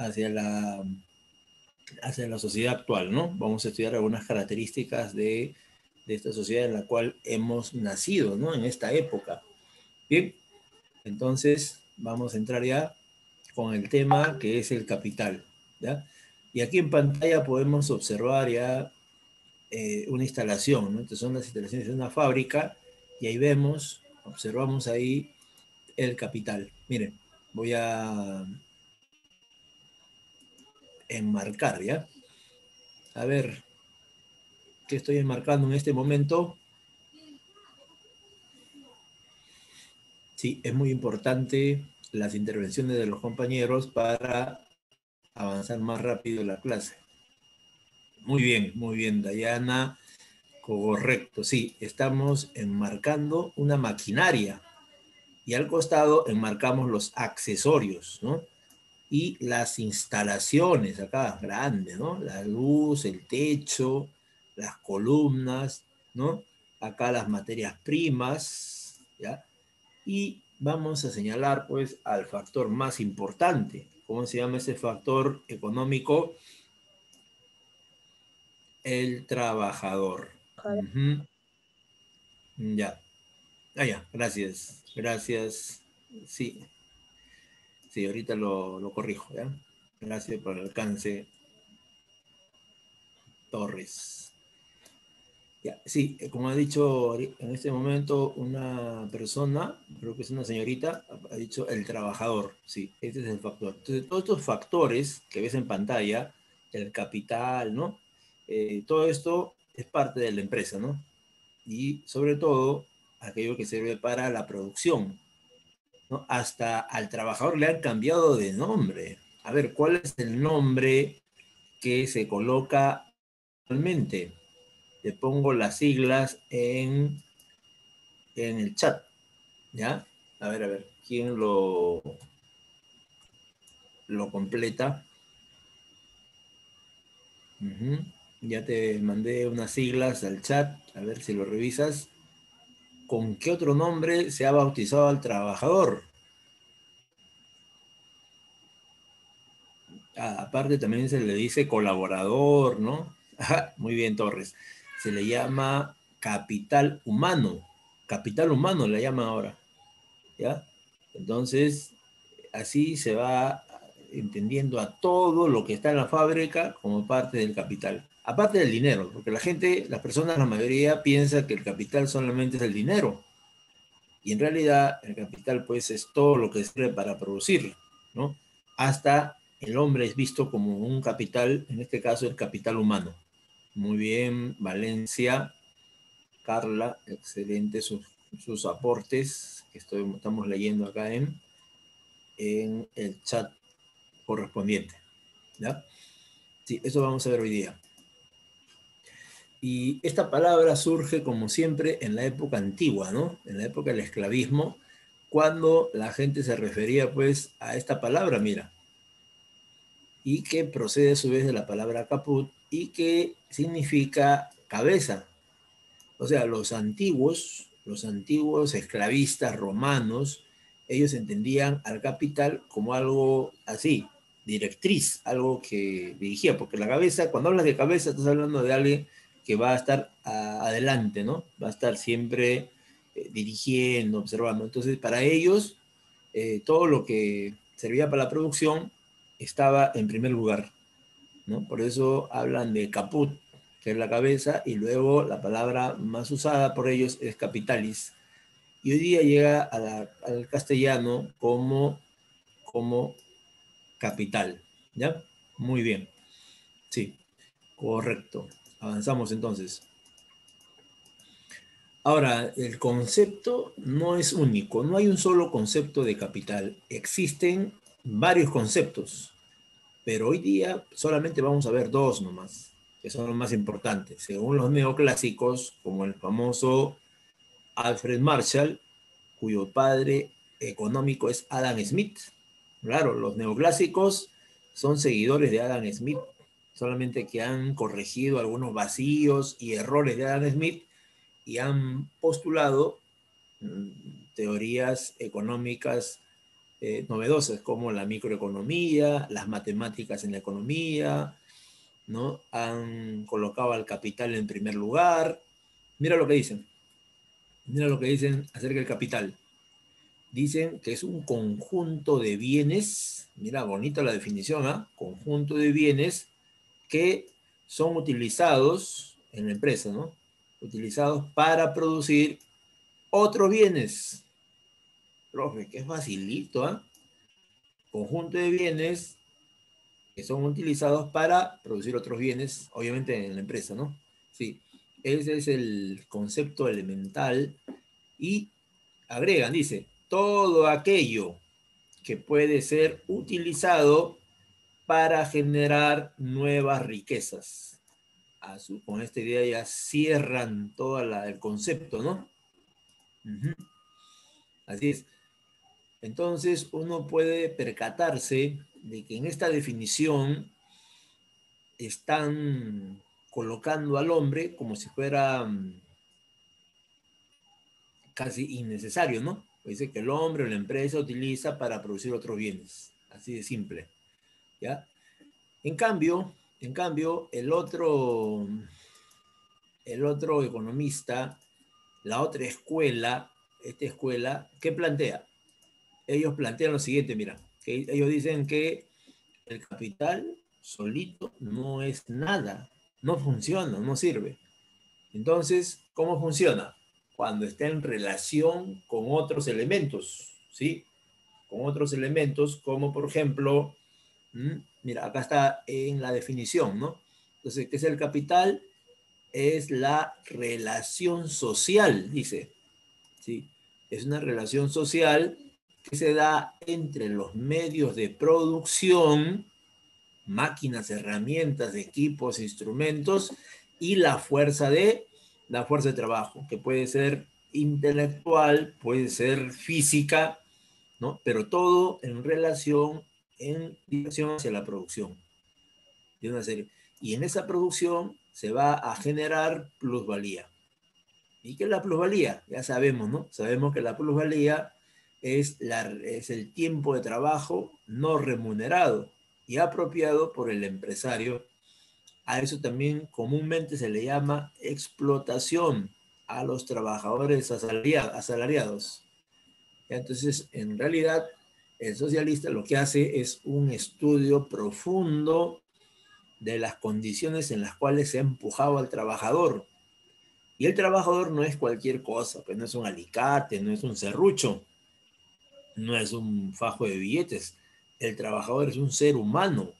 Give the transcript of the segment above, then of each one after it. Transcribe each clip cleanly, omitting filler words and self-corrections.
hacia la sociedad actual, ¿no? Vamos a estudiar algunas características de esta sociedad en la cual hemos nacido, ¿no? En esta época. Bien, entonces vamos a entrar ya con el tema que es el capital, ¿ya? Y aquí en pantalla podemos observar ya una instalación, ¿no? Estas son las instalaciones de una fábrica y ahí vemos, observamos ahí el capital. Miren, voy a enmarcar, ¿ya? A ver, ¿qué estoy enmarcando en este momento? Sí, es muy importante las intervenciones de los compañeros para avanzar más rápido en la clase. Muy bien, Dayana. Correcto, sí, estamos enmarcando una maquinaria y al costado enmarcamos los accesorios, ¿no? Y las instalaciones acá, grandes, ¿no? La luz, el techo, las columnas, ¿no? Acá las materias primas, ¿ya? Y vamos a señalar, pues, al factor más importante. ¿Cómo se llama ese factor económico? El trabajador. Uh-huh. Ya. Ah, ya, gracias. Gracias. Sí, sí, ahorita lo corrijo, ¿ya? Gracias por el alcance, Torres. Ya, sí, como ha dicho en este momento una persona, creo que es una señorita, ha dicho el trabajador. Sí, este es el factor. Entonces, todos estos factores que ves en pantalla, el capital, ¿no? Todo esto es parte de la empresa, ¿no? Y sobre todo, aquello que sirve para la producción, ¿no? Hasta al trabajador le han cambiado de nombre. A ver, ¿cuál es el nombre que se coloca actualmente? Te pongo las siglas en el chat, ¿ya? A ver, ¿quién lo completa? Ya te mandé unas siglas al chat, a ver si lo revisas. ¿Con qué otro nombre se ha bautizado al trabajador? Aparte también se le dice colaborador, ¿no? Ajá, muy bien, Torres. Se le llama capital humano. Capital humano le llama ahora, ¿ya? Entonces, así se va entendiendo a todo lo que está en la fábrica como parte del capital. Aparte del dinero, porque la gente, las personas, la mayoría piensa que el capital solamente es el dinero. Y en realidad el capital pues es todo lo que sirve para producir, ¿no? Hasta el hombre es visto como un capital, en este caso el capital humano. Muy bien, Valencia, Carla, excelente sus aportes que estamos leyendo acá en el chat correspondiente, ¿ya? Sí, eso vamos a ver hoy día. Y esta palabra surge, como siempre, en la época antigua, ¿no? En la época del esclavismo, cuando la gente se refería, pues, a esta palabra, mira, y que procede a su vez de la palabra caput, y que significa cabeza. O sea, los antiguos esclavistas romanos, ellos entendían al capital como algo así, directriz, algo que dirigía, porque la cabeza, cuando hablas de cabeza, estás hablando de alguien que va a estar adelante, ¿no? Va a estar siempre dirigiendo, observando. Entonces, para ellos, todo lo que servía para la producción estaba en primer lugar, ¿no? Por eso hablan de caput, que es la cabeza, y luego la palabra más usada por ellos es capitalis. Y hoy día llega al castellano como capital, ¿ya? Muy bien, sí, correcto. Avanzamos entonces. Ahora, el concepto no es único, no hay un solo concepto de capital, existen varios conceptos, pero hoy día solamente vamos a ver dos nomás, que son los más importantes. Según los neoclásicos, como el famoso Alfred Marshall, cuyo padre económico es Adam Smith. Claro, los neoclásicos son seguidores de Adam Smith, solamente que han corregido algunos vacíos y errores de Adam Smith y han postulado teorías económicas novedosas como la microeconomía, las matemáticas en la economía, ¿no? Han colocado al capital en primer lugar. Mira lo que dicen. Mira lo que dicen acerca del capital. Dicen que es un conjunto de bienes, mira, bonita la definición, ¿ah? Conjunto de bienes que son utilizados en la empresa, ¿no? Utilizados para producir otros bienes. Profe, que es facilito, ¿ah? Conjunto de bienes que son utilizados para producir otros bienes, obviamente en la empresa, ¿no? Sí, ese es el concepto elemental y agregan, dice, todo aquello que puede ser utilizado para generar nuevas riquezas. Con esta idea ya cierran todo el concepto, ¿no? Así es. Entonces uno puede percatarse de que en esta definición están colocando al hombre como si fuera casi innecesario, ¿no? Dice que el hombre o la empresa utiliza para producir otros bienes. Así de simple, ¿ya? En cambio, el otro economista, la otra escuela, esta escuela, ¿qué plantea? Ellos plantean lo siguiente, mira, que ellos dicen que el capital solito no es nada, no funciona, no sirve. Entonces, ¿cómo funciona? Cuando está en relación con otros elementos, ¿sí? Con otros elementos, como por ejemplo, mira, acá está en la definición, ¿no? Entonces, ¿qué es el capital? Es la relación social, dice, ¿sí? Es una relación social que se da entre los medios de producción, máquinas, herramientas, equipos, instrumentos y la fuerza de trabajo, que puede ser intelectual, puede ser física, ¿no? Pero todo en dirección hacia la producción de una serie. Y en esa producción se va a generar plusvalía. ¿Y qué es la plusvalía? Ya sabemos, ¿no? Sabemos que la plusvalía es el tiempo de trabajo no remunerado y apropiado por el empresario. A eso también comúnmente se le llama explotación a los trabajadores asalariados. Entonces, en realidad, el socialista lo que hace es un estudio profundo de las condiciones en las cuales se ha empujado al trabajador. Y el trabajador no es cualquier cosa, pues no es un alicate, no es un serrucho, no es un fajo de billetes. El trabajador es un ser humano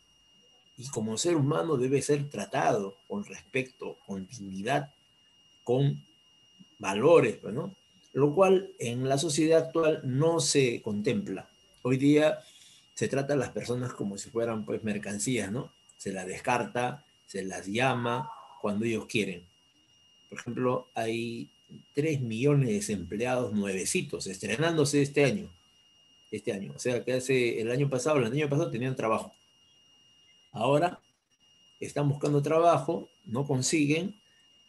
y como ser humano debe ser tratado con respeto, con dignidad, con valores, ¿no? Lo cual en la sociedad actual no se contempla. Hoy día se trata a las personas como si fueran pues mercancías, ¿no? Se las descarta, se las llama cuando ellos quieren. Por ejemplo, hay 3 millones de desempleados nuevecitos estrenándose este año. Este año. O sea, que el año pasado tenían trabajo. Ahora están buscando trabajo, no consiguen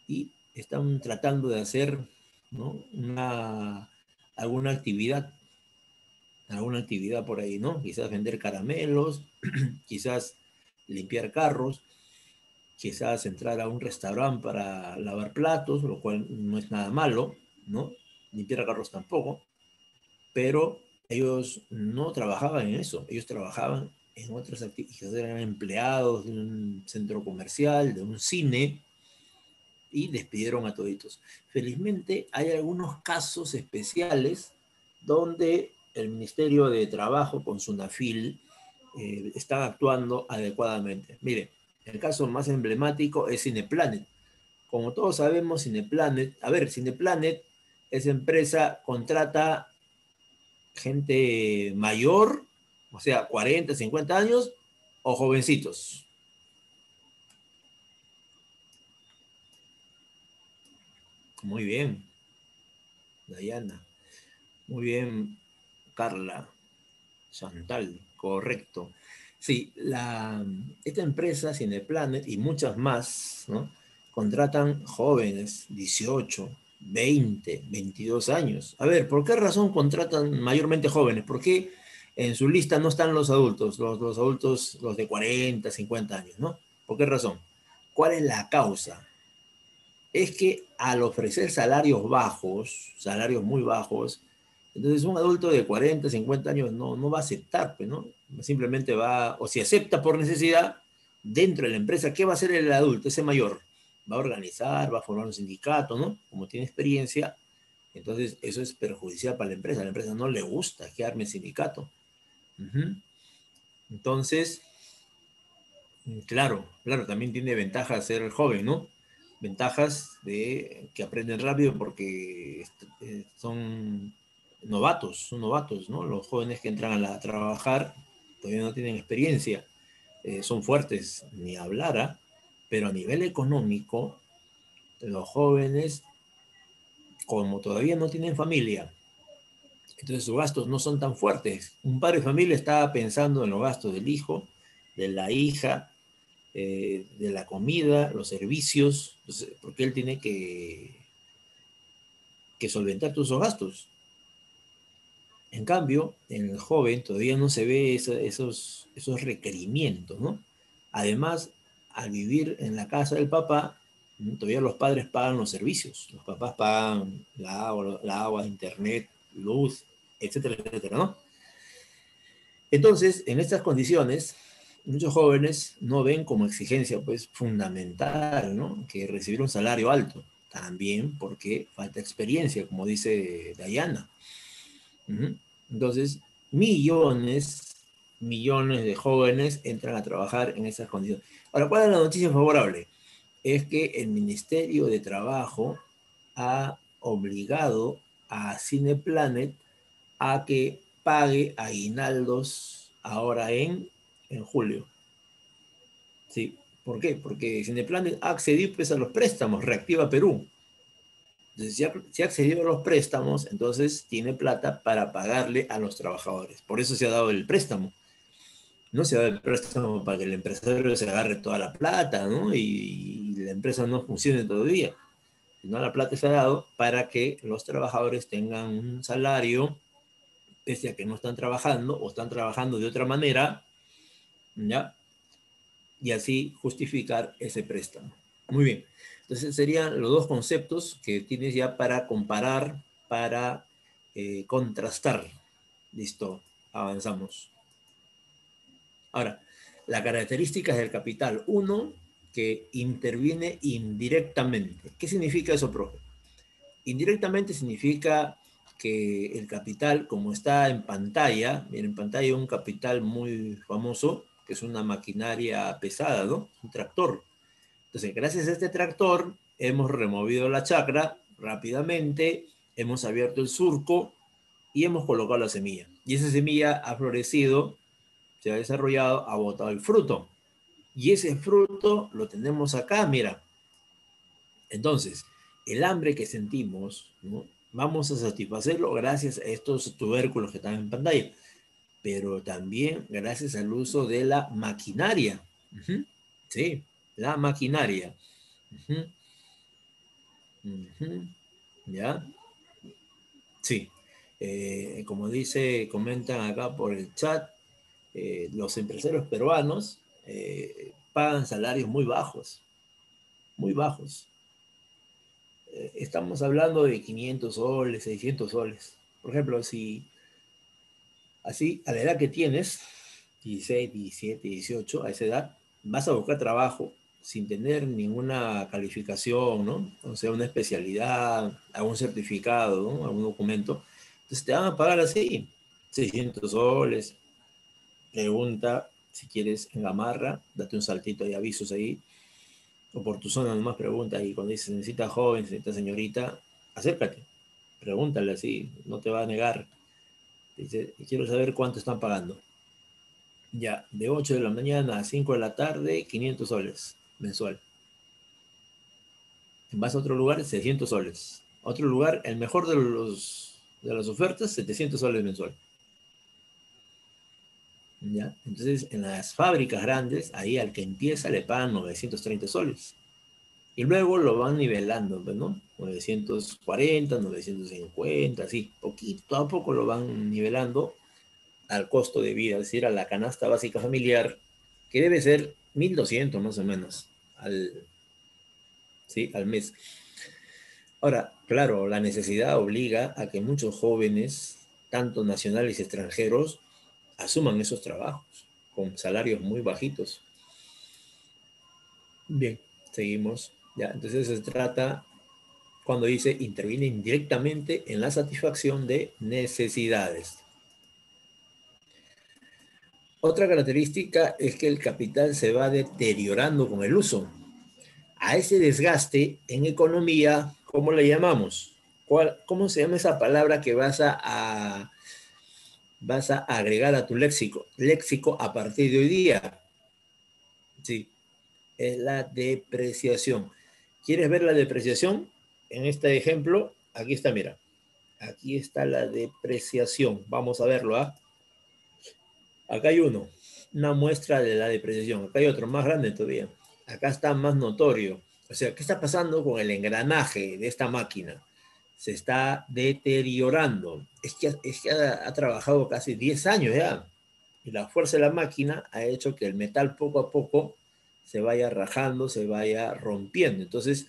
y están tratando de hacer, ¿no? alguna actividad, por ahí, ¿no? Quizás vender caramelos, quizás limpiar carros, quizás entrar a un restaurante para lavar platos, lo cual no es nada malo, ¿no? Limpiar carros tampoco, pero ellos no trabajaban en eso, ellos trabajaban en otras actividades, eran empleados de un centro comercial, de un cine, y despidieron a toditos. Felizmente hay algunos casos especiales donde el Ministerio de Trabajo con SUNAFIL están actuando adecuadamente. Mire, el caso más emblemático es Cineplanet. Como todos sabemos, Cineplanet, esa empresa contrata gente mayor, o sea, 40, 50 años, o jovencitos. Muy bien, Dayana. Muy bien, Carla. Chantal, correcto. Sí, esta empresa, Cineplanet y muchas más, ¿no? Contratan jóvenes, 18, 20, 22 años. A ver, ¿por qué razón contratan mayormente jóvenes? ¿Por qué en su lista no están los adultos, los adultos, los de 40, 50 años, ¿no? ¿Por qué razón? ¿Cuál es la causa? Es que al ofrecer salarios bajos, salarios muy bajos, entonces un adulto de 40, 50 años no va a aceptar, pues, ¿no? Simplemente va, o si acepta por necesidad, dentro de la empresa, ¿qué va a hacer el adulto, ese mayor? Va a organizar, va a formar un sindicato, ¿no? Como tiene experiencia, entonces eso es perjudicial para la empresa. A la empresa no le gusta que arme sindicato. Uh-huh. Entonces, claro, claro, también tiene ventajas ser joven, ¿no? Ventajas de que aprenden rápido porque son novatos, ¿no? Los jóvenes que entran a trabajar todavía no tienen experiencia, son fuertes, ni hablar, ¿ah? Pero a nivel económico, los jóvenes, como todavía no tienen familia, entonces sus gastos no son tan fuertes. Un padre de familia está pensando en los gastos del hijo, de la hija, de la comida, los servicios, entonces, porque él tiene que solventar todos esos gastos. En cambio, en el joven todavía no se ve esos requerimientos, ¿no? Además, al vivir en la casa del papá, todavía los padres pagan los servicios. Los papás pagan la agua, internet, luz, etcétera, etcétera, ¿no? Entonces, en estas condiciones, muchos jóvenes no ven como exigencia, pues, fundamental, ¿no? Que recibir un salario alto. También porque falta experiencia, como dice Dayana. Uh-huh. Entonces, millones, millones de jóvenes entran a trabajar en esas condiciones. Ahora, ¿cuál es la noticia favorable? Es que el Ministerio de Trabajo ha obligado a Cineplanet a que pague aguinaldos ahora en julio. ¿Sí? ¿Por qué? Porque Cineplanet ha accedido pues, a los préstamos, Reactiva Perú. Entonces, si ha accedido a los préstamos, entonces tiene plata para pagarle a los trabajadores. Por eso se ha dado el préstamo. No se da el préstamo para que el empresario se agarre toda la plata, ¿no? Y la empresa no funcione todavía. Sino la plata se ha dado para que los trabajadores tengan un salario, pese a que no están trabajando o están trabajando de otra manera, ¿ya? Y así justificar ese préstamo. Muy bien. Entonces serían los dos conceptos que tienes ya para comparar, para contrastar. Listo, avanzamos. Ahora, las características del capital. Uno, que interviene indirectamente. ¿Qué significa eso, profe? Indirectamente significa que el capital, como está en pantalla, miren, en pantalla hay un capital muy famoso, que es una maquinaria pesada, ¿no? Un tractor. Entonces, gracias a este tractor, hemos removido la chacra rápidamente, hemos abierto el surco y hemos colocado la semilla. Y esa semilla ha florecido, se ha desarrollado, ha botado el fruto. Y ese fruto lo tenemos acá, mira. Entonces, el hambre que sentimos, ¿no? Vamos a satisfacerlo gracias a estos tubérculos que están en pantalla, pero también gracias al uso de la maquinaria. Uh-huh. Sí, la maquinaria. Uh-huh. Uh-huh. ¿Ya? Sí. Como comentan acá por el chat, los empresarios peruanos pagan salarios muy bajos, muy bajos. Estamos hablando de 500 soles, 600 soles. Por ejemplo, si así, a la edad que tienes, 16, 17, 18, a esa edad, vas a buscar trabajo sin tener ninguna calificación, ¿no? O sea, una especialidad, algún certificado, ¿no? Algún documento. Entonces te van a pagar así, 600 soles. Pregunta si quieres en Gamarra, date un saltito, hay avisos ahí. O por tu zona nomás pregunta y cuando dices necesita joven, necesita señorita, acércate, pregúntale así, no te va a negar. Dice, quiero saber cuánto están pagando. Ya, de 8 de la mañana a 5 de la tarde, 500 soles mensual. Vas a otro lugar, 600 soles. Otro lugar, el mejor de las ofertas, 700 soles mensual. ¿Ya? Entonces, en las fábricas grandes, ahí al que empieza le pagan 930 soles. Y luego lo van nivelando, ¿no? 940, 950, así, poquito a poco lo van nivelando al costo de vida, es decir, a la canasta básica familiar, que debe ser 1.200 más o menos ¿sí? Al mes. Ahora, claro, la necesidad obliga a que muchos jóvenes, tanto nacionales y extranjeros, asuman esos trabajos con salarios muy bajitos. Bien, seguimos. Ya, entonces se trata cuando dice interviene indirectamente en la satisfacción de necesidades. Otra característica es que el capital se va deteriorando con el uso. A ese desgaste en economía, ¿cómo le llamamos? ¿Cómo se llama esa palabra que vas a agregar a tu léxico a partir de hoy día? Sí, es la depreciación. ¿Quieres ver la depreciación? En este ejemplo, aquí está, mira. Aquí está la depreciación. Vamos a verlo, ¿ah? Acá hay una muestra de la depreciación. Acá hay otro más grande todavía. Acá está más notorio. O sea, ¿qué está pasando con el engranaje de esta máquina? Se está deteriorando. Es que ha trabajado casi 10 años ya. Y la fuerza de la máquina ha hecho que el metal poco a poco se vaya rajando, se vaya rompiendo. Entonces,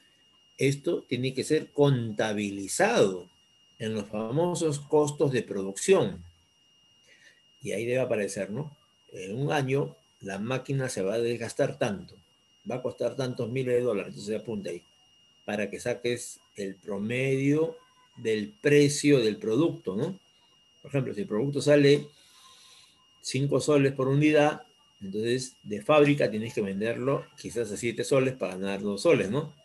esto tiene que ser contabilizado en los famosos costos de producción. Y ahí debe aparecer, ¿no? En un año la máquina se va a desgastar tanto, va a costar tantos miles de dólares, entonces apunta ahí, para que saques el promedio del precio del producto, ¿no? Por ejemplo, si el producto sale 5 soles por unidad, entonces de fábrica tienes que venderlo quizás a 7 soles para ganar 2 soles, ¿no?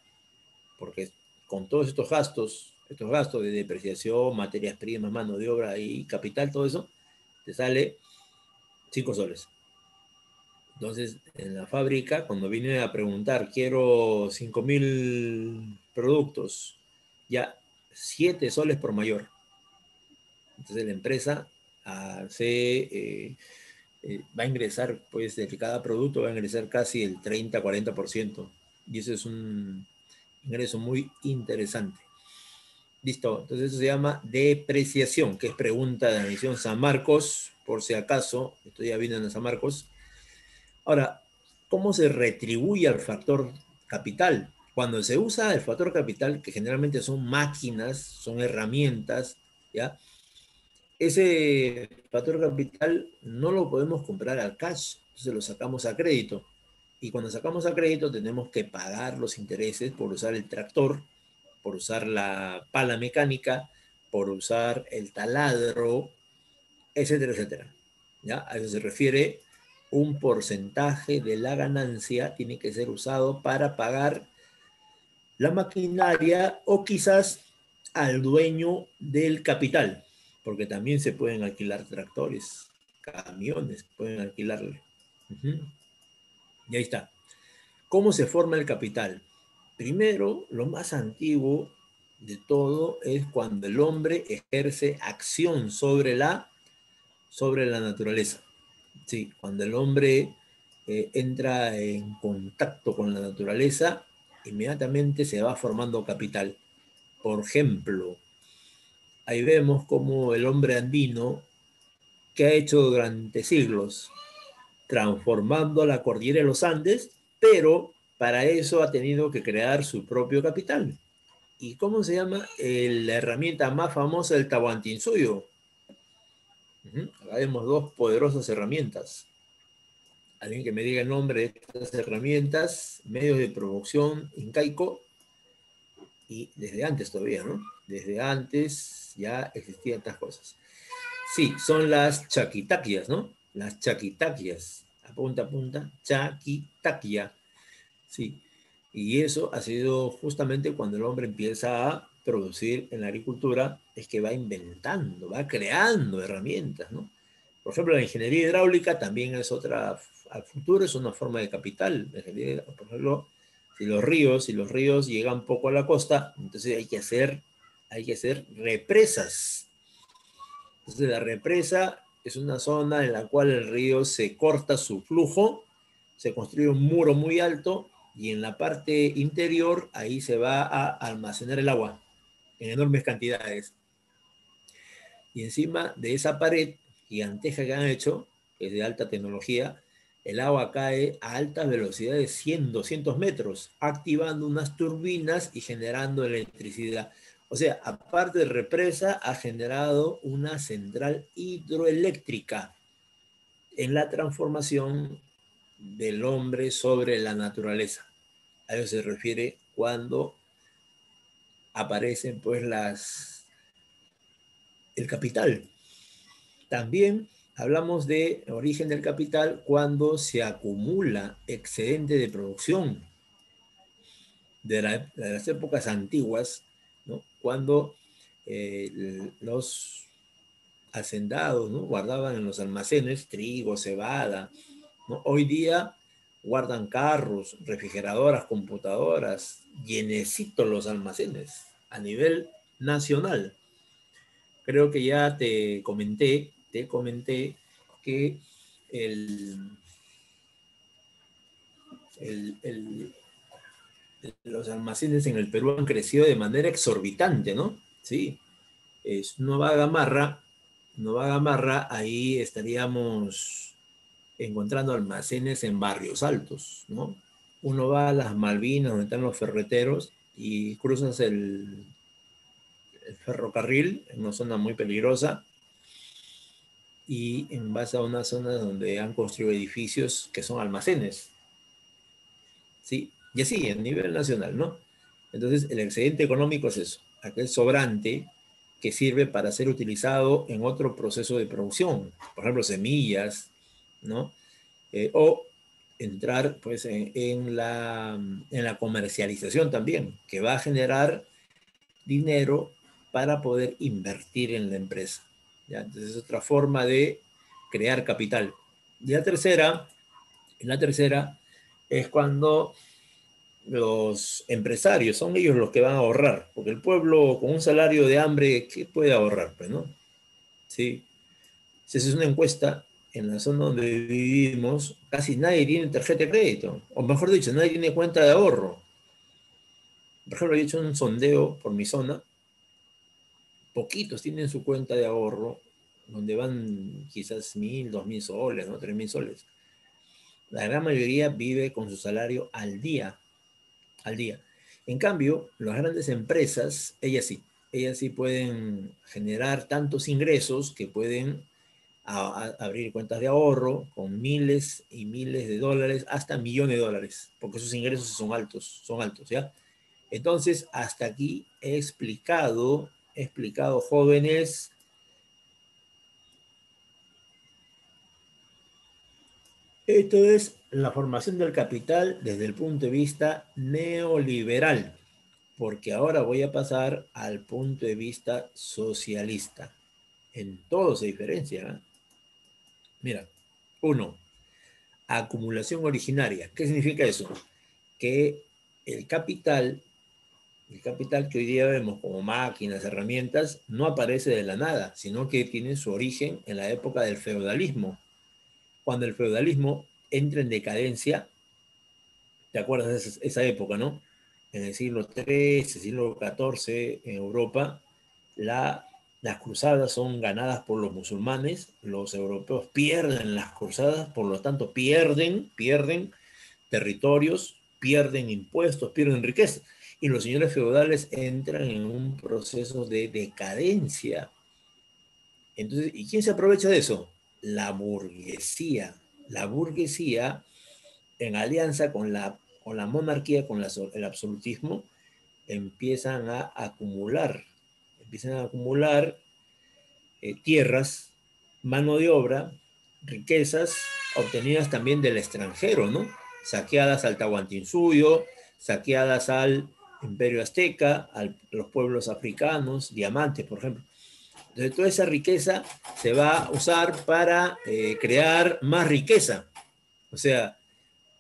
Porque con todos estos gastos de depreciación, materias primas, mano de obra y capital, todo eso, te sale 5 soles. Entonces, en la fábrica, cuando vine a preguntar, quiero 5.000 productos, ya 7 soles por mayor. Entonces, la empresa va a ingresar, pues, de cada producto va a ingresar casi el 30-40%. Y eso es un ingreso muy interesante. Listo, entonces eso se llama depreciación, que es pregunta de la misión San Marcos, por si acaso, esto ya vino en San Marcos. Ahora, ¿cómo se retribuye al factor capital? Cuando se usa el factor capital, que generalmente son máquinas, son herramientas, ¿ya? Ese factor capital no lo podemos comprar al cash, entonces lo sacamos a crédito. Y cuando sacamos a crédito tenemos que pagar los intereses por usar el tractor, por usar la pala mecánica, por usar el taladro, etcétera, etcétera. ¿Ya? A eso se refiere un porcentaje de la ganancia tiene que ser usado para pagar la maquinaria o quizás al dueño del capital, porque también se pueden alquilar tractores, camiones, pueden alquilarle. Y ahí está. ¿Cómo se forma el capital? Primero, lo más antiguo de todo es cuando el hombre ejerce acción sobre la naturaleza. Sí, cuando el hombre entra en contacto con la naturaleza, inmediatamente se va formando capital. Por ejemplo, ahí vemos como el hombre andino, que ha hecho durante siglos, transformando la cordillera de los Andes, pero para eso ha tenido que crear su propio capital. ¿Y cómo se llama? La herramienta más famosa del Tahuantinsuyo. Acá vemos dos poderosas herramientas. Alguien que me diga el nombre de estas herramientas, medios de producción incaico, y desde antes todavía, ¿no? Desde antes ya existían estas cosas. Sí, son las chaquitaquias, ¿no? Las chaquitaquias. Apunta, apunta, chaquitaquia. Sí. Y eso ha sido justamente cuando el hombre empieza a producir en la agricultura, es que va inventando, va creando herramientas, ¿no? Por ejemplo, la ingeniería hidráulica también es otra, al futuro es una forma de capital. Por ejemplo, si los ríos llegan poco a la costa, entonces hay que hacer represas. Entonces la represa es una zona en la cual el río se corta su flujo, se construye un muro muy alto y en la parte interior ahí se va a almacenar el agua en enormes cantidades. Y encima de esa pared gigantesca que han hecho, que es de alta tecnología, el agua cae a altas velocidades, 100, 200 metros, activando unas turbinas y generando electricidad. O sea, aparte de represa, ha generado una central hidroeléctrica en la transformación del hombre sobre la naturaleza. A eso se refiere cuando aparecen pues el capital. También hablamos de origen del capital cuando se acumula excedente de producción de las épocas antiguas, ¿no? Cuando los hacendados, ¿no?, guardaban en los almacenes trigo, cebada, ¿no? Hoy día guardan carros, refrigeradoras, computadoras, llenecitos los almacenes a nivel nacional. Creo que ya te comenté que el, el, los almacenes en el Perú han crecido de manera exorbitante, ¿no? Sí, es Nueva Gamarra, ahí estaríamos encontrando almacenes en barrios altos, ¿no? Uno va a las Malvinas, donde están los ferreteros, y cruzas el ferrocarril en una zona muy peligrosa, y en base a una zona donde han construido edificios que son almacenes, ¿sí? Y así, a nivel nacional, ¿no? Entonces, el excedente económico es eso, aquel sobrante que sirve para ser utilizado en otro proceso de producción, por ejemplo, semillas, ¿no? O entrar pues en la comercialización también, que va a generar dinero para poder invertir en la empresa. ¿Ya? Entonces es otra forma de crear capital. Y la tercera es cuando los empresarios son ellos los que van a ahorrar, porque el pueblo con un salario de hambre, ¿qué puede ahorrar? Pues, ¿no? Sí. Si esa es una encuesta, en la zona donde vivimos, casi nadie tiene tarjeta de crédito, o mejor dicho, nadie tiene cuenta de ahorro. Por ejemplo, he hecho un sondeo por mi zona, poquitos tienen su cuenta de ahorro, donde van quizás 1.000, 2.000 soles, ¿no? 3.000 soles. La gran mayoría vive con su salario al día, al día. En cambio, las grandes empresas, ellas sí pueden generar tantos ingresos que pueden abrir cuentas de ahorro con miles y miles de dólares, hasta millones de dólares, porque esos ingresos son altos, ¿ya? Entonces, hasta aquí he explicado, jóvenes, esto es la formación del capital desde el punto de vista neoliberal, porque ahora voy a pasar al punto de vista socialista. En todo se diferencia, ¿eh? Mira, uno, acumulación originaria. ¿Qué significa eso? Que el capital, el capital que hoy día vemos como máquinas, herramientas, no aparece de la nada, sino que tiene su origen en la época del feudalismo. Cuando el feudalismo entra en decadencia, ¿te acuerdas de esa época, no? En el siglo XIII, siglo XIV, en Europa, las cruzadas son ganadas por los musulmanes, los europeos pierden las cruzadas, por lo tanto pierden territorios, pierden impuestos, pierden riqueza. Y los señores feudales entran en un proceso de decadencia. Entonces, ¿y quién se aprovecha de eso? La burguesía. La burguesía, en alianza con la monarquía, con el absolutismo, empiezan a acumular tierras, mano de obra, riquezas obtenidas también del extranjero, ¿no? Saqueadas al Tahuantinsuyo, saqueadas al Imperio Azteca, a los pueblos africanos, diamantes, por ejemplo. Entonces, toda esa riqueza se va a usar para crear más riqueza, o sea,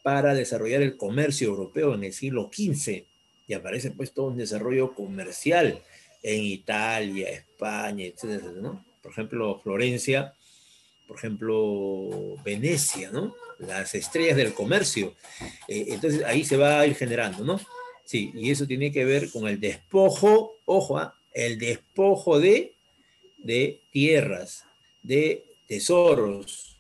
para desarrollar el comercio europeo en el siglo XV. Y aparece pues todo un desarrollo comercial en Italia, España, etcétera, ¿no? Por ejemplo, Florencia, por ejemplo, Venecia, ¿no? Las estrellas del comercio. Entonces ahí se va a ir generando, ¿no? Sí, y eso tiene que ver con el despojo, ojo, el despojo de tierras, de tesoros,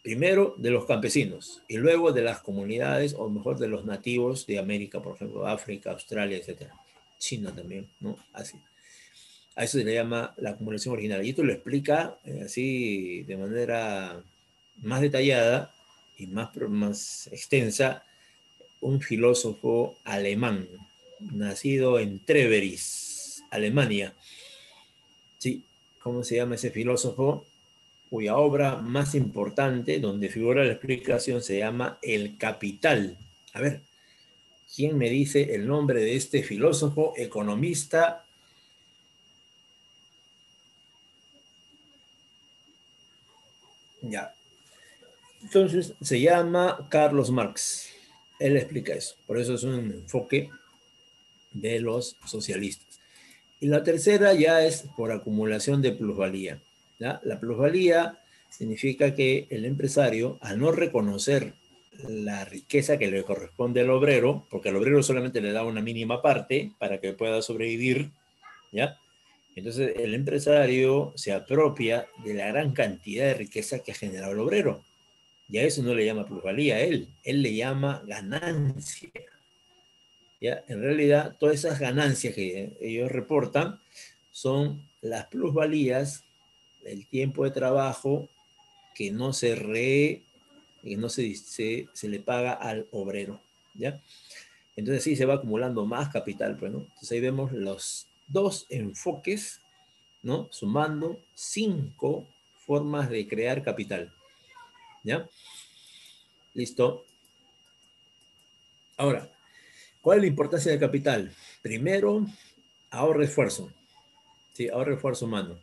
primero de los campesinos y luego de las comunidades, o mejor de los nativos de América, por ejemplo, África, Australia, etcétera. China también, ¿no? Así. A eso se le llama la acumulación original. Y esto lo explica así de manera más detallada y más extensa un filósofo alemán, nacido en Treveris, Alemania. Sí, ¿cómo se llama ese filósofo? Cuya obra más importante, donde figura la explicación, se llama El Capital. A ver, ¿quién me dice el nombre de este filósofo, economista? Ya. Entonces, se llama Carlos Marx. Él explica eso. Por eso es un enfoque de los socialistas. Y la tercera ya es por acumulación de plusvalía. ¿Ya? La plusvalía significa que el empresario, al no reconocer la riqueza que le corresponde al obrero, porque al obrero solamente le da una mínima parte para que pueda sobrevivir, ¿ya? Entonces el empresario se apropia de la gran cantidad de riqueza que ha generado el obrero. Y a eso no le llama plusvalía a él le llama ganancia. ¿Ya? En realidad, todas esas ganancias que ellos reportan son las plusvalías del tiempo de trabajo que no que no se le paga al obrero. ¿Ya? Entonces sí se va acumulando más capital. Pues, ¿no? Entonces ahí vemos los dos enfoques, ¿no? Sumando 5 formas de crear capital. ¿Ya? Listo. Ahora, ¿cuál es la importancia del capital? Primero, ahorro esfuerzo. Sí, ahorro esfuerzo humano.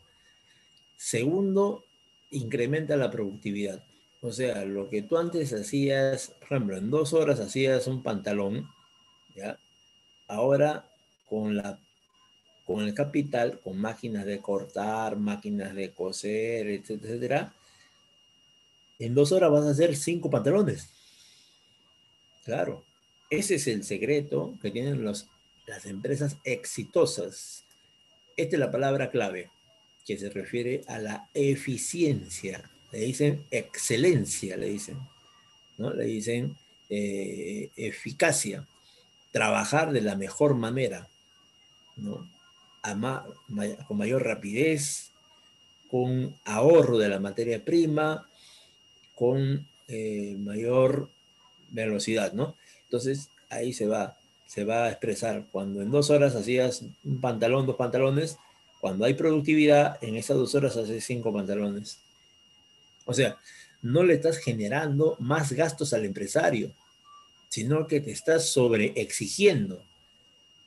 Segundo, incrementa la productividad. O sea, lo que tú antes hacías, por ejemplo, en 2 horas hacías un pantalón, ¿ya? Ahora con el capital, con máquinas de cortar, máquinas de coser, etcétera, etcétera, en 2 horas vas a hacer 5 pantalones. Claro, ese es el secreto que tienen las empresas exitosas. Esta es la palabra clave, que se refiere a la eficiencia. Le dicen excelencia, le dicen, ¿no? Le dicen eficacia, trabajar de la mejor manera, ¿no? Con mayor rapidez, con ahorro de la materia prima, con mayor velocidad, ¿no? Entonces ahí se va a expresar. Cuando en 2 horas hacías un pantalón, 2 pantalones, cuando hay productividad, en esas 2 horas haces 5 pantalones. O sea, no le estás generando más gastos al empresario, sino que te estás sobre exigiendo,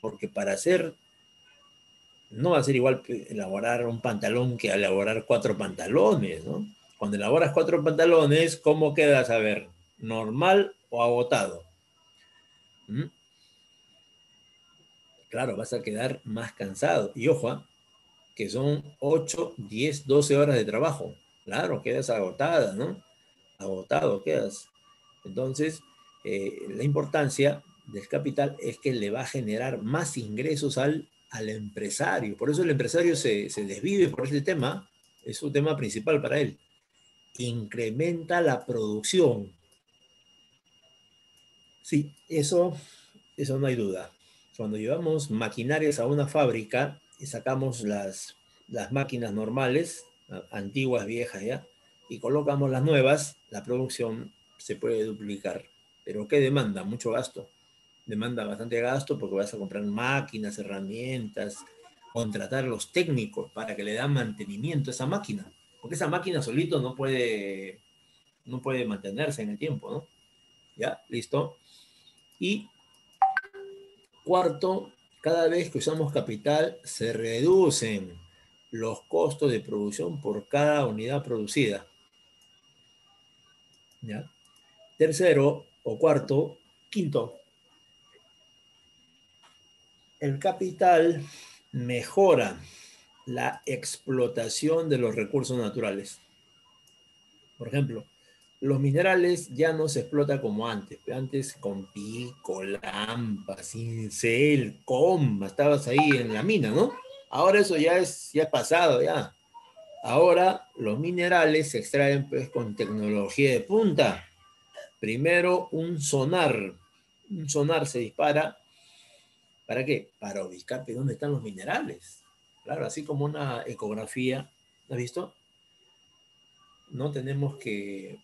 porque para hacer, no va a ser igual elaborar un pantalón que elaborar 4 pantalones, ¿no? Cuando elaboras 4 pantalones, ¿cómo quedas? A ver, ¿normal o agotado? ¿Mm? Claro, vas a quedar más cansado. Y ojo, que son 8, 10, 12 horas de trabajo. Claro, quedas agotada, ¿no? Agotado quedas. Entonces, la importancia del capital es que le va a generar más ingresos al empresario. Por eso el empresario se desvive por este tema. Es su tema principal para él. Incrementa la producción. Sí, eso no hay duda. Cuando llevamos maquinarias a una fábrica y sacamos las máquinas normales, antiguas, viejas ya, y colocamos las nuevas, la producción se puede duplicar. Pero ¿qué demanda? Mucho gasto. Demanda bastante gasto porque vas a comprar máquinas, herramientas, contratar a los técnicos para que le dan mantenimiento a esa máquina. Porque esa máquina solito no puede mantenerse en el tiempo, ¿no? ¿Ya? ¿Listo? Y cuarto, cada vez que usamos capital se reducen los costos de producción por cada unidad producida. ¿Ya? Tercero o cuarto, quinto, el capital mejora la explotación de los recursos naturales. Por ejemplo, los minerales ya no se explota como antes. Antes con pico, lampa, cincel, comba, estabas ahí en la mina, ¿no? Ahora eso ya es pasado, ya. Ahora los minerales se extraen pues con tecnología de punta. Primero un sonar. Un sonar se dispara. ¿Para qué? Para ubicar dónde están los minerales. Claro, así como una ecografía. ¿Has visto? No tenemos que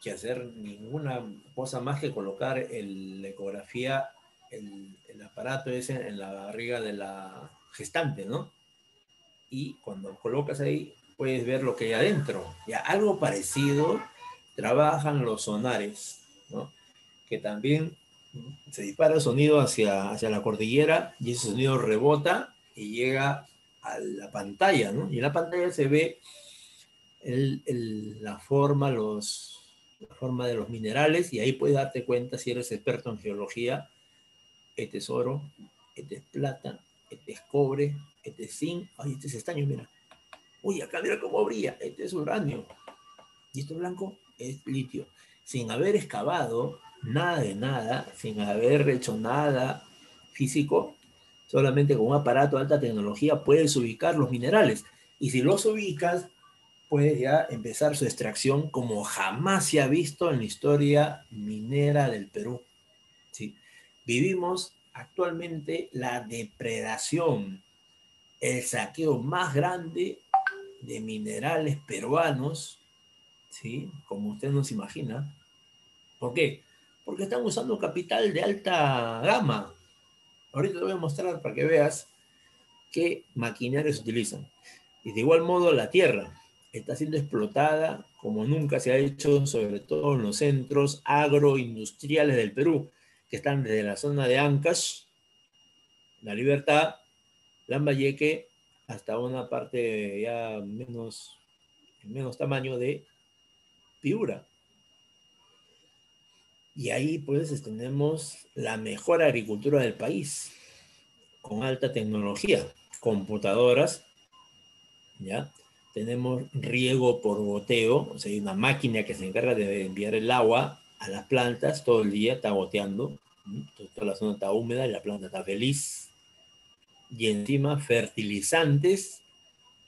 hacer ninguna cosa más que colocar la ecografía, el aparato ese en la barriga de la gestante, ¿no? Y cuando colocas ahí, puedes ver lo que hay adentro. Ya algo parecido trabajan los sonares, ¿no? Que también se dispara el sonido hacia la cordillera y ese sonido rebota y llega a la pantalla, ¿no? Y en la pantalla se ve la forma de los minerales y ahí puedes darte cuenta si eres experto en geología. Este es oro, este es plata, este es cobre, este es zinc, ay, este es estaño, mira. Uy, acá mira cómo brilla, este es uranio. Y esto blanco es litio. Sin haber excavado nada de nada, sin haber hecho nada físico, solamente con un aparato de alta tecnología puedes ubicar los minerales. Y si los ubicas, puede ya empezar su extracción como jamás se ha visto en la historia minera del Perú. ¿Sí? Vivimos actualmente la depredación, el saqueo más grande de minerales peruanos, ¿sí? Como usted no se imagina. ¿Por qué? Porque están usando capital de alta gama. Ahorita te voy a mostrar para que veas qué maquinarias se utilizan. Y de igual modo la tierra está siendo explotada como nunca se ha hecho, sobre todo en los centros agroindustriales del Perú, que están desde la zona de Ancash, La Libertad, Lambayeque, hasta una parte ya menos tamaño de Piura. Y ahí pues tenemos la mejor agricultura del país, con alta tecnología, computadoras, ¿ya? Tenemos riego por goteo, o sea, hay una máquina que se encarga de enviar el agua a las plantas todo el día, está goteando, toda la zona está húmeda y la planta está feliz. Y encima fertilizantes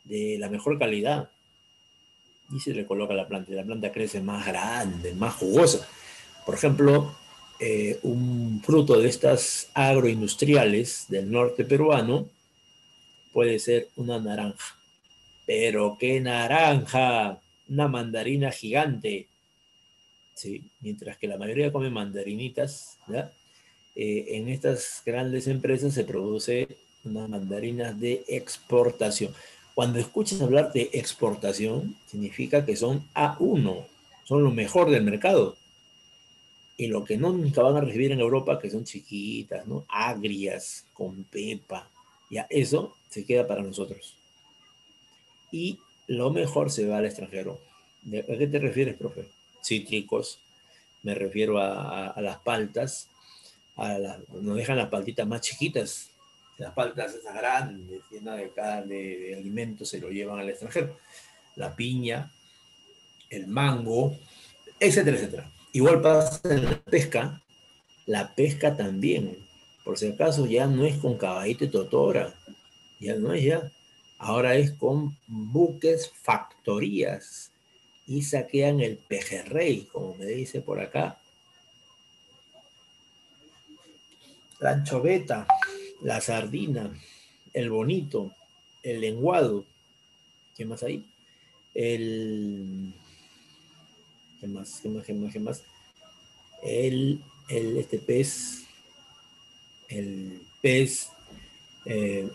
de la mejor calidad. Y se le coloca a la planta, y la planta crece más grande, más jugosa. Por ejemplo, un fruto de estas agroindustriales del norte peruano puede ser una naranja. Pero qué naranja, una mandarina gigante, ¿sí? Mientras que la mayoría come mandarinitas, ¿ya? En estas grandes empresas se produce unas mandarinas de exportación. Cuando escuchas hablar de exportación, significa que son A1, son lo mejor del mercado. Y lo que no nunca van a recibir en Europa, que son chiquitas, ¿no? Agrias, con pepa, ya eso se queda para nosotros. Y lo mejor se va al extranjero. ¿A qué te refieres, profe? Cítricos, me refiero a las paltas, nos dejan las paltitas más chiquitas, las paltas esas grandes, llenas de carne, de alimentos, se lo llevan al extranjero. La piña, el mango, etcétera, etcétera. Igual pasa en la pesca también. Por si acaso ya no es con caballito y totora, ya no es ya. Ahora es con buques, factorías y saquean el pejerrey, como me dice por acá, la anchoveta, la sardina, el bonito, el lenguado, ¿qué más hay? El, ¿qué más? ¿Qué más? ¿Qué más? ¿Qué más? Este pez, el pez, eh,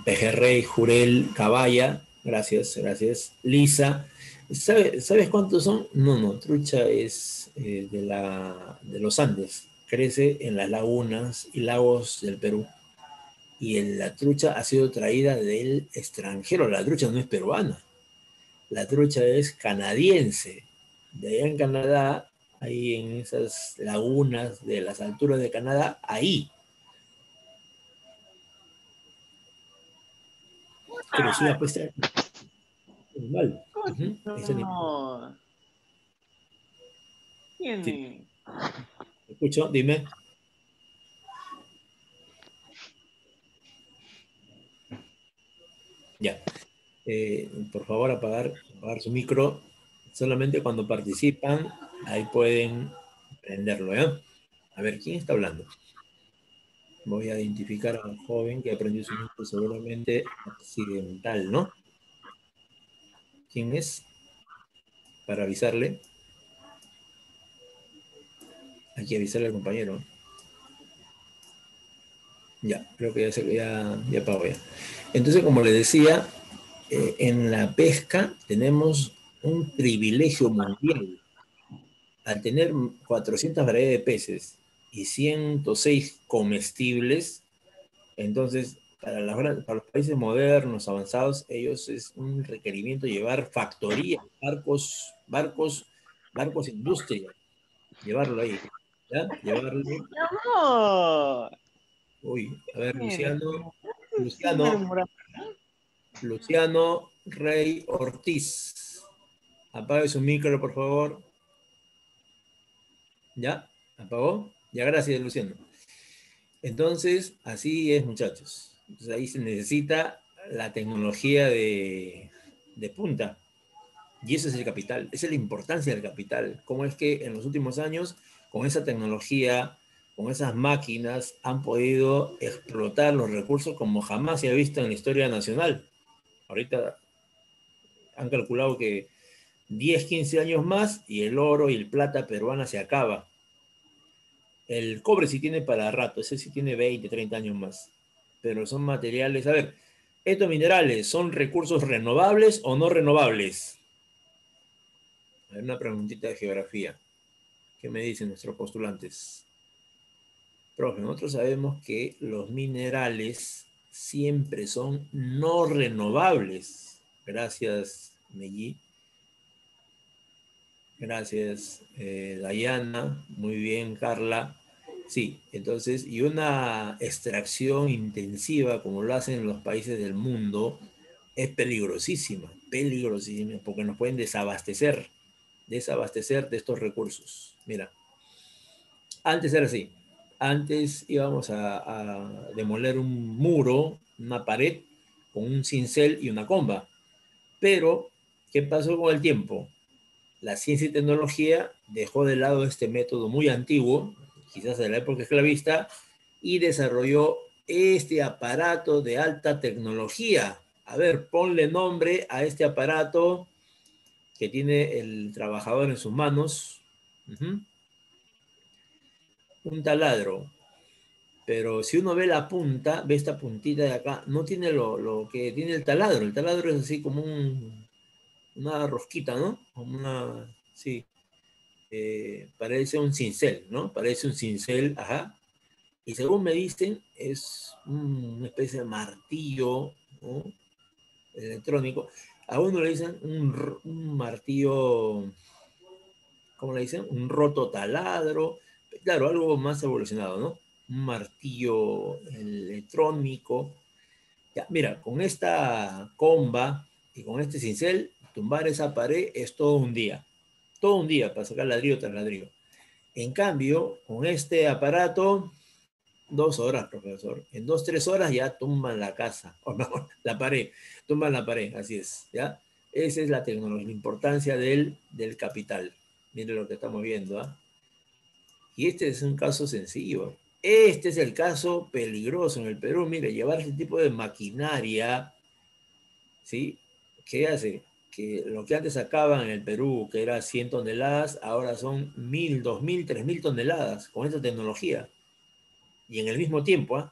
pejerrey, jurel, caballa, gracias, gracias, lisa. ¿Sabes cuántos son? No, no, trucha es de los Andes, crece en las lagunas y lagos del Perú. Y la trucha ha sido traída del extranjero, la trucha no es peruana, la trucha es canadiense. De allá en Canadá, ahí en esas lagunas de las alturas de Canadá, ahí crecía pues este animal. Este animal. No. Sí, Tiene. ¿me escucho? Dime. Ya. Por favor, apagar su micro. Solamente cuando participan, ahí pueden prenderlo, ¿eh? A ver, ¿quién está hablando? Voy a identificar a un joven que aprendió su micro seguramente accidental, ¿no? ¿Quién es? Para avisarle. Hay que avisarle al compañero. Ya, creo que ya apagó ya. Entonces, como les decía, en la pesca tenemos un privilegio mundial. Al tener 400 variedades de peces y 106 comestibles, entonces para los países modernos, avanzados, ellos es un requerimiento llevar factorías, barcos industria, llevarlo ahí, ¿ya? Llevarlo. ¡No! Uy, a ver, Mire, sí me Luciano, demora. Luciano Rey Ortiz. Apague su micro, por favor. ¿Ya? ¿Apagó? Ya, gracias, Luciano. Entonces, así es, muchachos. Entonces, ahí se necesita la tecnología de punta. Y eso es el capital. Esa es la importancia del capital. Cómo es que en los últimos años, con esa tecnología, con esas máquinas, han podido explotar los recursos como jamás se ha visto en la historia nacional. Ahorita han calculado que 10, 15 años más y el oro y el plata peruana se acaba. El cobre sí tiene para rato, ese sí tiene 20, 30 años más. Pero son materiales, a ver, estos minerales son recursos renovables o no renovables. A ver, una preguntita de geografía. ¿Qué me dicen nuestros postulantes? Profe, nosotros sabemos que los minerales siempre son no renovables. Gracias, Meji. Gracias, Dayana. Muy bien, Carla. Sí, entonces, y una extracción intensiva como lo hacen en los países del mundo es peligrosísima, porque nos pueden desabastecer de estos recursos. Mira, antes era así, antes íbamos a demoler un muro, una pared, con un cincel y una comba, pero ¿qué pasó con el tiempo? La ciencia y tecnología dejó de lado este método muy antiguo, quizás de la época esclavista, y desarrolló este aparato de alta tecnología. A ver, ponle nombre a este aparato que tiene el trabajador en sus manos. Un taladro. Pero si uno ve la punta, ve esta puntita de acá, no tiene lo que tiene el taladro. El taladro es así como una rosquita, ¿no? Como una, sí. Parece un cincel, ¿no? Parece un cincel, ajá. Y según me dicen, es una especie de martillo, ¿no? Electrónico. A uno le dicen un martillo, ¿cómo le dicen? Un roto taladro. Claro, algo más evolucionado, ¿no? Un martillo electrónico. Ya, mira, con esta comba y con este cincel, tumbar esa pared es todo un día. Todo un día para sacar ladrillo tras ladrillo. En cambio, con este aparato, 2 horas, profesor. En 2, 3 horas ya tumban la casa, o mejor, la pared, tumban la pared, así es, ¿ya? Esa es la tecnología, la importancia del capital. Mire lo que estamos viendo, ¿ah? Y este es un caso sencillo. Este es el caso peligroso en el Perú. Mire, llevar este tipo de maquinaria, ¿sí? ¿Qué hace? Que lo que antes sacaban en el Perú, que era 100 toneladas, ahora son 1000, 2000, 3000 toneladas con esta tecnología. Y en el mismo tiempo, ¿eh?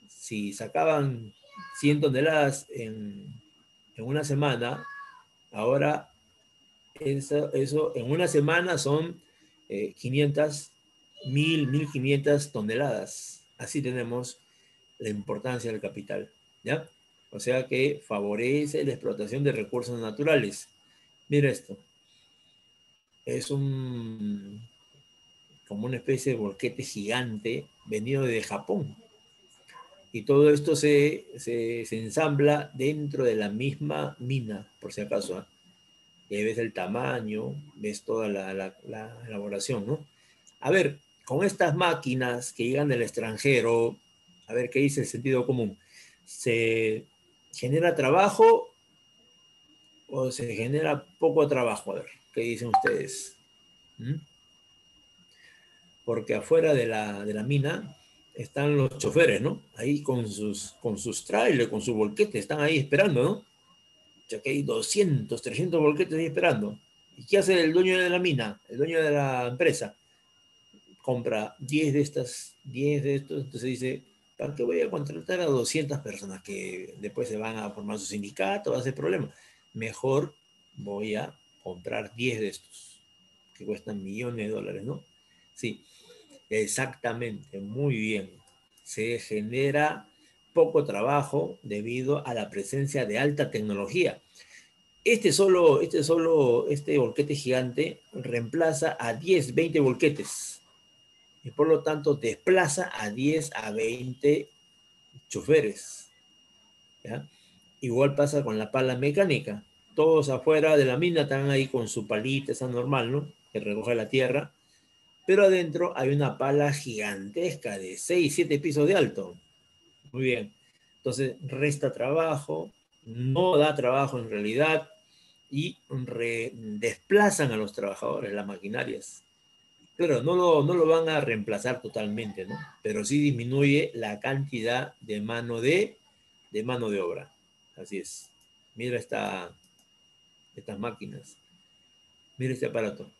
Si sacaban 100 toneladas en una semana, ahora eso en una semana son 500, 1000, 1500 toneladas. Así tenemos la importancia del capital, ¿ya? O sea que favorece la explotación de recursos naturales. Mira esto, es como una especie de volquete gigante venido de Japón. Y todo esto se ensambla dentro de la misma mina, por si acaso. ¿Eh? Y ahí ves el tamaño, ves toda la elaboración, ¿no? A ver, con estas máquinas que llegan del extranjero, a ver qué dice el sentido común. ¿Se genera trabajo o se genera poco trabajo? A ver, ¿qué dicen ustedes? ¿Mm? Porque afuera de la mina están los choferes, ¿no? Ahí con sus trailers, con sus volquetes, están ahí esperando, ¿no? Ya que hay 200, 300 volquetes ahí esperando. ¿Y qué hace el dueño de la mina, el dueño de la empresa? Compra 10 de estas, 10 de estos, entonces dice, ¿para qué voy a contratar a 200 personas que después se van a formar su sindicato? Va a ser problema. Mejor voy a comprar 10 de estos, que cuestan millones de dólares, ¿no? Sí, exactamente, muy bien. Se genera poco trabajo debido a la presencia de alta tecnología. Este volquete gigante reemplaza a 10, 20 volquetes y por lo tanto desplaza a 10 a 20 choferes. ¿Ya? Igual pasa con la pala mecánica. Todos afuera de la mina están ahí con su palita, esa normal, ¿no? Que recoge la tierra. Pero adentro hay una pala gigantesca de 6, 7 pisos de alto. Muy bien. Entonces resta trabajo, no da trabajo en realidad y desplazan a los trabajadores, las maquinarias. Claro, no lo van a reemplazar totalmente, ¿no? Pero sí disminuye la cantidad de mano de obra. Así es. Mira estas máquinas. Mira este aparato,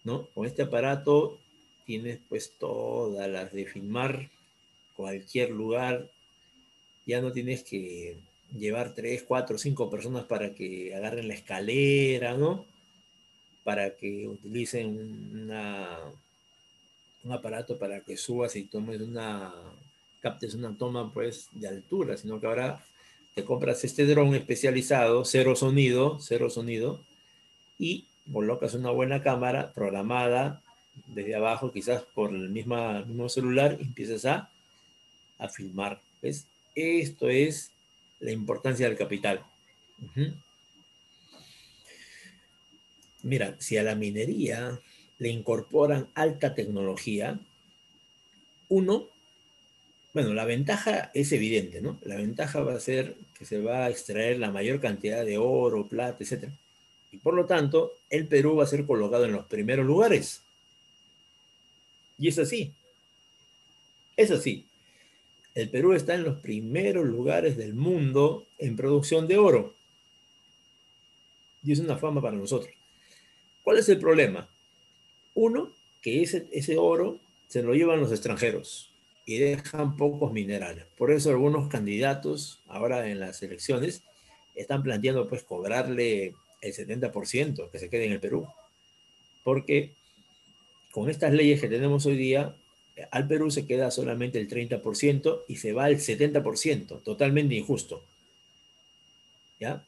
¿no? Con este aparato tienes pues todas las de filmar cualquier lugar. Ya no tienes que llevar 3, 4, 5 personas para que agarren la escalera, ¿no? Para que utilicen un aparato para que subas y captes una toma pues de altura, sino que ahora te compras este dron especializado, cero sonido, y colocas una buena cámara programada desde abajo, quizás por el mismo celular, y empiezas a filmar. ¿Ves? Esto es la importancia del capital. Uh-huh. Mira, si a la minería le incorporan alta tecnología, uno, bueno, la ventaja es evidente, ¿no? La ventaja va a ser que se va a extraer la mayor cantidad de oro, plata, etc. Y por lo tanto, el Perú va a ser colocado en los primeros lugares. Y es así. El Perú está en los primeros lugares del mundo en producción de oro. Y es una fama para nosotros. ¿Cuál es el problema? Uno, que ese oro se lo llevan los extranjeros y dejan pocos minerales. Por eso algunos candidatos ahora en las elecciones están planteando pues cobrarle el 70% que se quede en el Perú. Porque con estas leyes que tenemos hoy día, al Perú se queda solamente el 30% y se va al 70%, totalmente injusto. ¿Ya?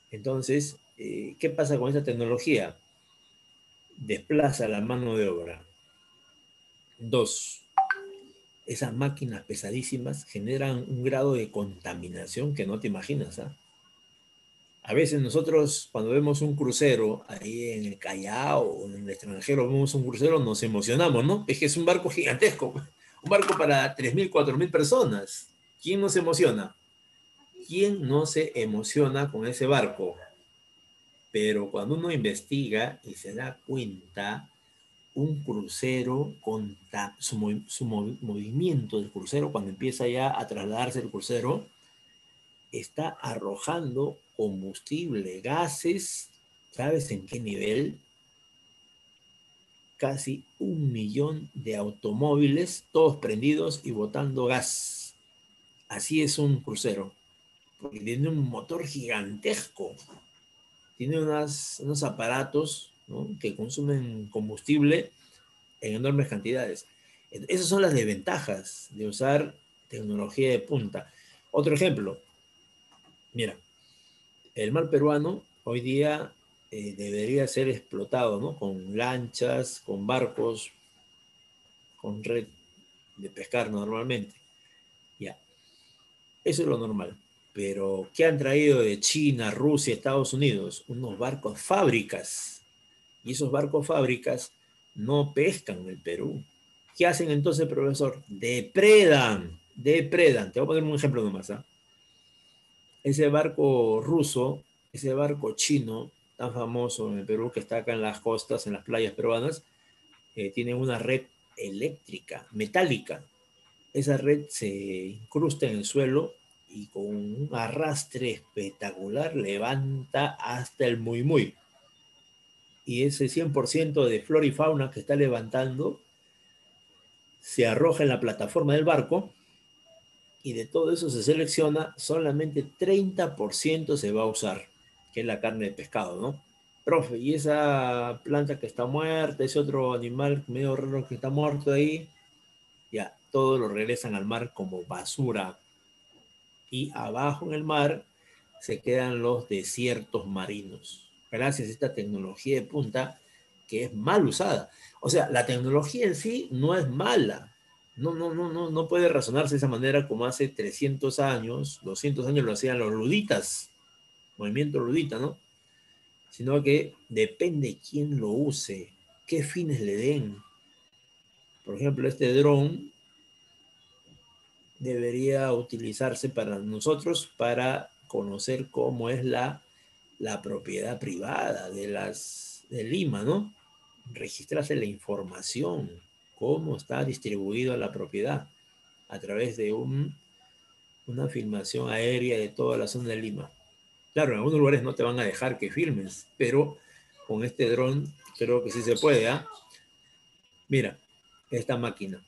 Entonces, ¿qué pasa con esta tecnología? Desplaza la mano de obra. Dos, esas máquinas pesadísimas generan un grado de contaminación que no te imaginas. ¿Ah? A veces nosotros cuando vemos un crucero ahí en el Callao o en el extranjero, vemos un crucero, nos emocionamos, ¿no? Es que es un barco gigantesco, un barco para 3.000, 4.000 personas. ¿Quién no se emociona? ¿Quién no se emociona con ese barco? Pero cuando uno investiga y se da cuenta, un crucero con su movimiento del crucero, cuando empieza ya a trasladarse el crucero, está arrojando combustible, gases, ¿sabes en qué nivel? Casi 1 millón de automóviles, todos prendidos y botando gas. Así es un crucero, porque tiene un motor gigantesco, tiene unos aparatos, ¿no?, que consumen combustible en enormes cantidades. Esas son las desventajas de usar tecnología de punta. Otro ejemplo, mira, el mar peruano hoy día debería ser explotado, ¿no? Con lanchas, con barcos, con red de pescar normalmente. Ya, eso es lo normal. Pero, ¿qué han traído de China, Rusia, Estados Unidos? Unos barcos fábricas. Y esos barcos fábricas no pescan en el Perú. ¿Qué hacen entonces, profesor? Depredan, depredan. Te voy a poner un ejemplo nomás. ¿Ah? Ese barco ruso ese barco chino tan famoso en el Perú que está acá en las costas, en las playas peruanas, tiene una red eléctrica, metálica. Esa red se incrusta en el suelo y con un arrastre espectacular levanta hasta el muy muy. Y ese 100% de flora y fauna que está levantando se arroja en la plataforma del barco y de todo eso se selecciona, solamente 30% se va a usar, que es la carne de pescado, ¿no? Profe, y esa planta que está muerta, ese otro animal medio raro que está muerto ahí, ya, todo lo regresan al mar como basura. Y abajo en el mar se quedan los desiertos marinos, gracias a esta tecnología de punta que es mal usada. O sea, la tecnología en sí no es mala. No puede razonarse de esa manera como hace 300 años, 200 años lo hacían los luditas, movimiento ludita, ¿no? Sino que depende quién lo use, qué fines le den. Por ejemplo, este dron debería utilizarse para nosotros para conocer cómo es la propiedad privada de Lima, ¿no? Registrarse la información, cómo está distribuida la propiedad a través de una filmación aérea de toda la zona de Lima. Claro, en algunos lugares no te van a dejar que filmes, pero con este dron creo que sí se puede, ¿ah? Mira, esta máquina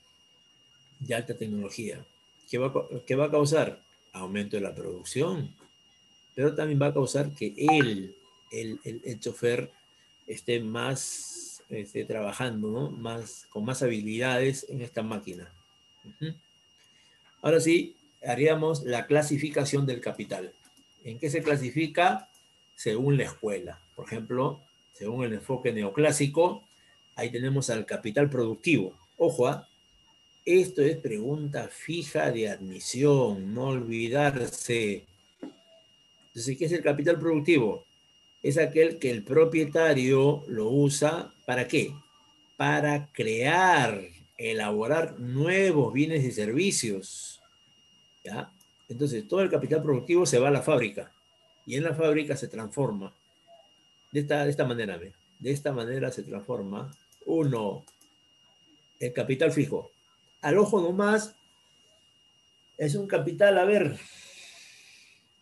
de alta tecnología, ¿qué va a causar? Aumento de la producción, pero también va a causar que el chofer, esté más trabajando, ¿no? Con más habilidades en esta máquina. Uh -huh. Ahora sí, haríamos la clasificación del capital. ¿En qué se clasifica? Según la escuela. Por ejemplo, según el enfoque neoclásico, ahí tenemos al capital productivo. Ojo, ¿eh? Esto es pregunta fija de admisión, no olvidarse. Entonces, ¿qué es el capital productivo? Es aquel que el propietario lo usa, ¿para qué? Para crear, elaborar nuevos bienes y servicios. ¿Ya? Entonces, todo el capital productivo se va a la fábrica y en la fábrica se transforma. De esta manera, ¿ve? De esta manera se transforma. Uno, el capital fijo. Al ojo nomás es un capital, a ver,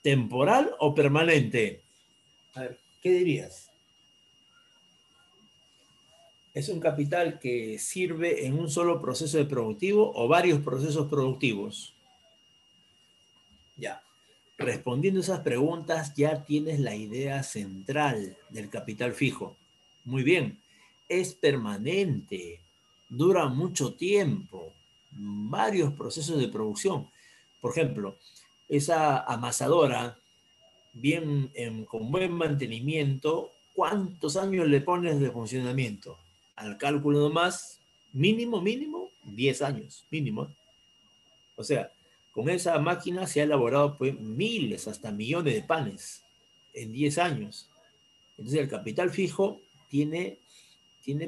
temporal o permanente. A ver, ¿qué dirías? Es un capital que sirve en un solo proceso de productivo o varios procesos productivos. Ya. Respondiendo esas preguntas, ya tienes la idea central del capital fijo. Muy bien. Es permanente, dura mucho tiempo, varios procesos de producción. Por ejemplo, esa amasadora, con buen mantenimiento, ¿cuántos años le pones de funcionamiento? Al cálculo nomás, mínimo, 10 años, mínimo. O sea, con esa máquina se ha elaborado pues, miles, hasta millones de panes en 10 años. Entonces el capital fijo tiene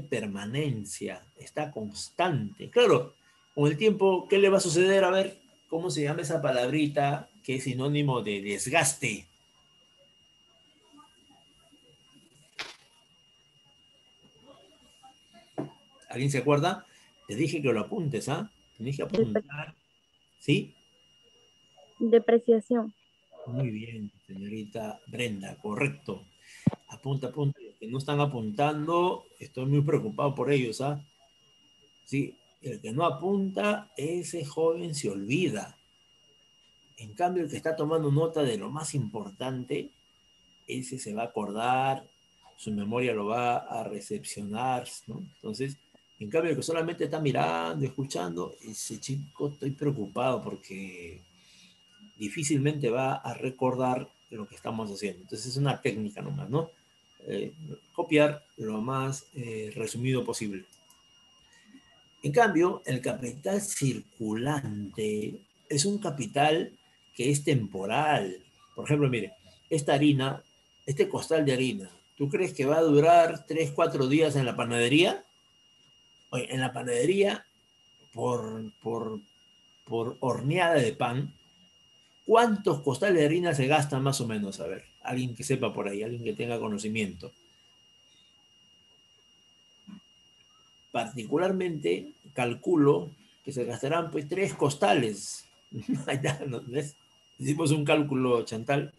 permanencia, está constante. Claro, con el tiempo, ¿qué le va a suceder? A ver, ¿cómo se llama esa palabrita que es sinónimo de desgaste? ¿Alguien se acuerda? Te dije que lo apuntes, ¿ah? Tienes que apuntar. ¿Sí? Depreciación. Muy bien, señorita Brenda, correcto. Apunta. Los que no están apuntando, estoy muy preocupado por ellos, ¿ah? Sí, el que no apunta, ese joven se olvida. En cambio, el que está tomando nota de lo más importante, ese se va a acordar, su memoria lo va a recepcionar, ¿no? Entonces, en cambio, el que solamente está mirando, escuchando, ese chico estoy preocupado porque difícilmente va a recordar lo que estamos haciendo. Entonces, es una técnica nomás, ¿no? Copiar lo más resumido posible. En cambio, el capital circulante es un capital que es temporal. Por ejemplo, mire, esta harina, este costal de harina, ¿tú crees que va a durar 3, 4 días en la panadería? Oye, en la panadería, por horneada de pan, ¿cuántos costales de harina se gastan más o menos? A ver, Alguien que sepa por ahí, alguien que tenga conocimiento. Particularmente, calculo que se gastarán pues 3 costales. Ahí está, ¿no? ¿Ves? Hicimos un cálculo, Chantal,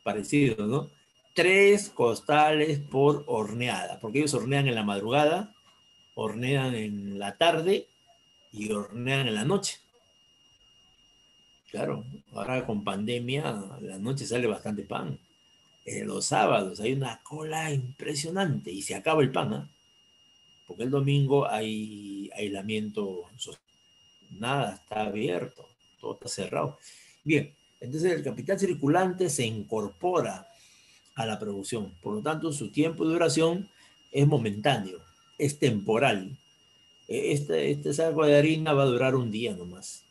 parecido, ¿no? 3 costales por horneada, porque ellos hornean en la madrugada, hornean en la tarde y hornean en la noche. Claro, ahora con pandemia, la noche sale bastante pan. Los sábados hay una cola impresionante y se acaba el pan, ¿eh? Porque el domingo hay aislamiento social. Nada está abierto, todo está cerrado. Bien, entonces el capital circulante se incorpora a la producción, por lo tanto su tiempo de duración es momentáneo, es temporal. Este saco de harina va a durar un día nomás.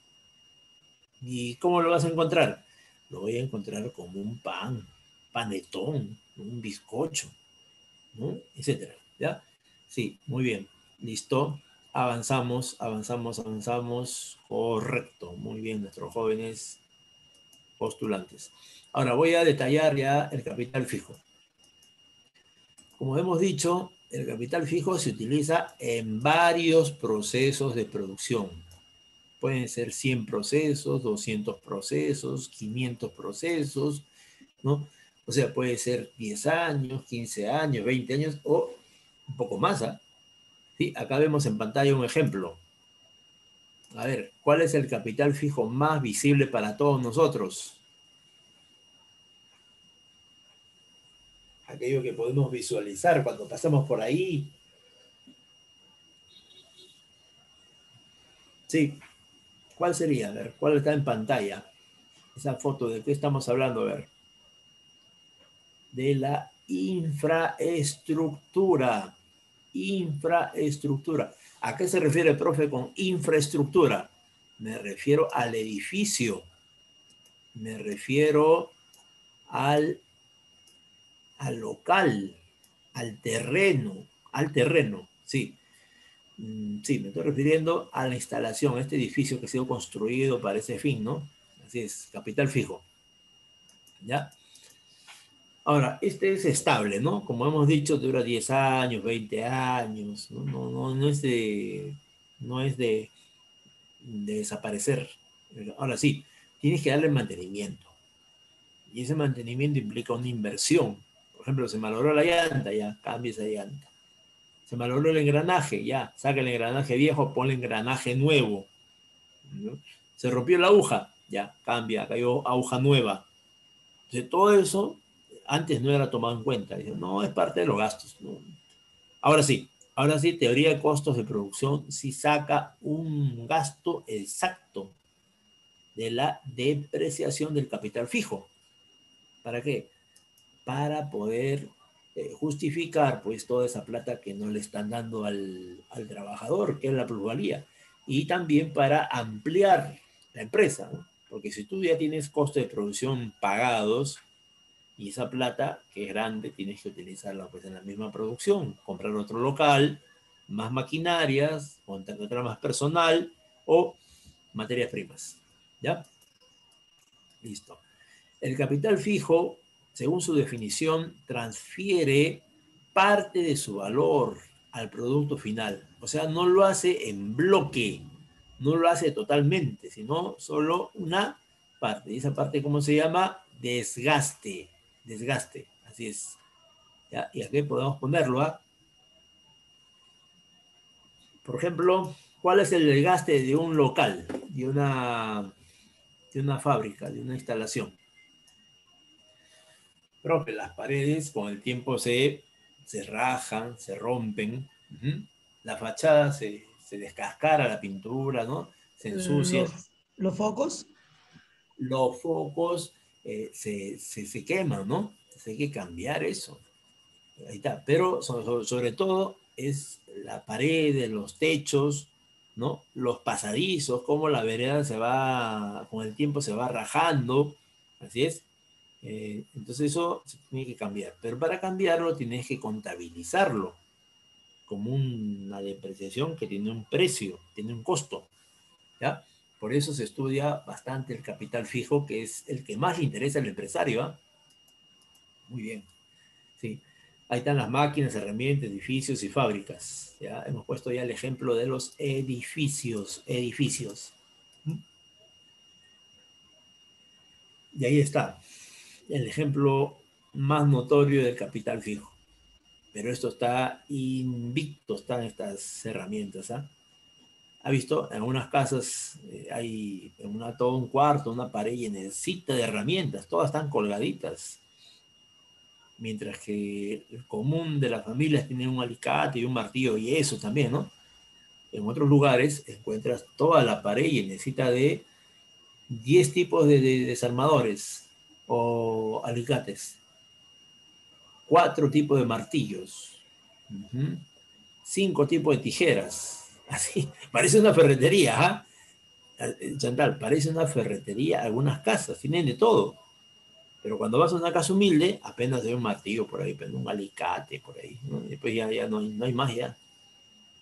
¿Y cómo lo vas a encontrar? Lo voy a encontrar como un pan, panetón, un bizcocho, ¿no? Etcétera. ¿Ya? Sí, muy bien. Listo. Avanzamos, avanzamos, avanzamos. Correcto. Muy bien, nuestros jóvenes postulantes. Ahora voy a detallar ya el capital fijo. Como hemos dicho, el capital fijo se utiliza en varios procesos de producción. Pueden ser 100 procesos, 200 procesos, 500 procesos, ¿no? O sea, puede ser 10 años, 15 años, 20 años o un poco más, ¿eh? Sí, acá vemos en pantalla un ejemplo. A ver, ¿cuál es el capital fijo más visible para todos nosotros? Aquello que podemos visualizar cuando pasamos por ahí. Sí, ¿cuál sería? A ver, ¿cuál está en pantalla? Esa foto, ¿de qué estamos hablando? A ver. De la infraestructura. Infraestructura. ¿A qué se refiere el profe con infraestructura? Me refiero al edificio. Me refiero al local, al terreno, sí. Sí, me estoy refiriendo a la instalación, a este edificio que ha sido construido para ese fin, ¿no? Así es, capital fijo. ¿Ya? Ahora, este es estable, ¿no? Como hemos dicho, dura 10 años, 20 años, ¿no? No es de desaparecer. Ahora sí, tienes que darle mantenimiento. Y ese mantenimiento implica una inversión. Por ejemplo, se malogró la llanta, ya, cambia esa llanta. Se malogró el engranaje, ya, saca el engranaje viejo, ponle engranaje nuevo, ¿no? Se rompió la aguja, ya, cambia, cayó aguja nueva. Entonces, todo eso antes no era tomado en cuenta. Dice, no, es parte de los gastos, ¿no? Ahora sí, teoría de costos de producción sí saca un gasto exacto de la depreciación del capital fijo. ¿Para qué? Para poder justificar pues toda esa plata que no le están dando al trabajador, que es la plusvalía, y también para ampliar la empresa, ¿no? Porque si tú ya tienes costos de producción pagados y esa plata, que es grande, tienes que utilizarla pues en la misma producción, comprar otro local, más maquinarias, contratar más personal o materias primas, ¿ya? Listo. El capital fijo, según su definición, transfiere parte de su valor al producto final. O sea, no lo hace en bloque, no lo hace totalmente, sino solo una parte. Y esa parte, ¿cómo se llama? Desgaste. Desgaste, así es. ¿Ya? Y aquí podemos ponerlo a, por ejemplo, ¿cuál es el desgaste de un local, de una fábrica, de una instalación? Profe, las paredes con el tiempo se rajan, se rompen, la fachada se descascara, la pintura, ¿no? Se ensucia, Los focos. los focos se queman, ¿no? Entonces hay que cambiar eso. Ahí está. Pero sobre todo es la pared, los techos, ¿no? Los pasadizos, cómo la vereda con el tiempo se va rajando, así es. Entonces eso se tiene que cambiar. Pero para cambiarlo tienes que contabilizarlo como una depreciación que tiene un precio, tiene un costo, ¿ya? Por eso se estudia bastante el capital fijo, que es el que más le interesa al empresario, ¿eh? Muy bien. Sí. Ahí están las máquinas, herramientas, edificios y fábricas. ¿Ya? Hemos puesto ya el ejemplo de los edificios. Edificios. Y ahí está el ejemplo más notorio del capital fijo. Pero esto está invicto, están estas herramientas. ¿Ah? ¿Ha visto? En algunas casas hay todo un cuarto, una pared llenecita de herramientas, todas están colgaditas. Mientras que el común de las familias tiene un alicate y un martillo y eso también, ¿no? En otros lugares encuentras toda la pared llenecita de 10 tipos de desarmadores o alicates, 4 tipos de martillos, 5 tipos de tijeras. Así, parece una ferretería, ¿eh? Chantal, parece una ferretería. Algunas casas tienen de todo. Pero cuando vas a una casa humilde, apenas hay un martillo por ahí, pero un alicate por ahí, ¿no? Y después ya no hay más ya.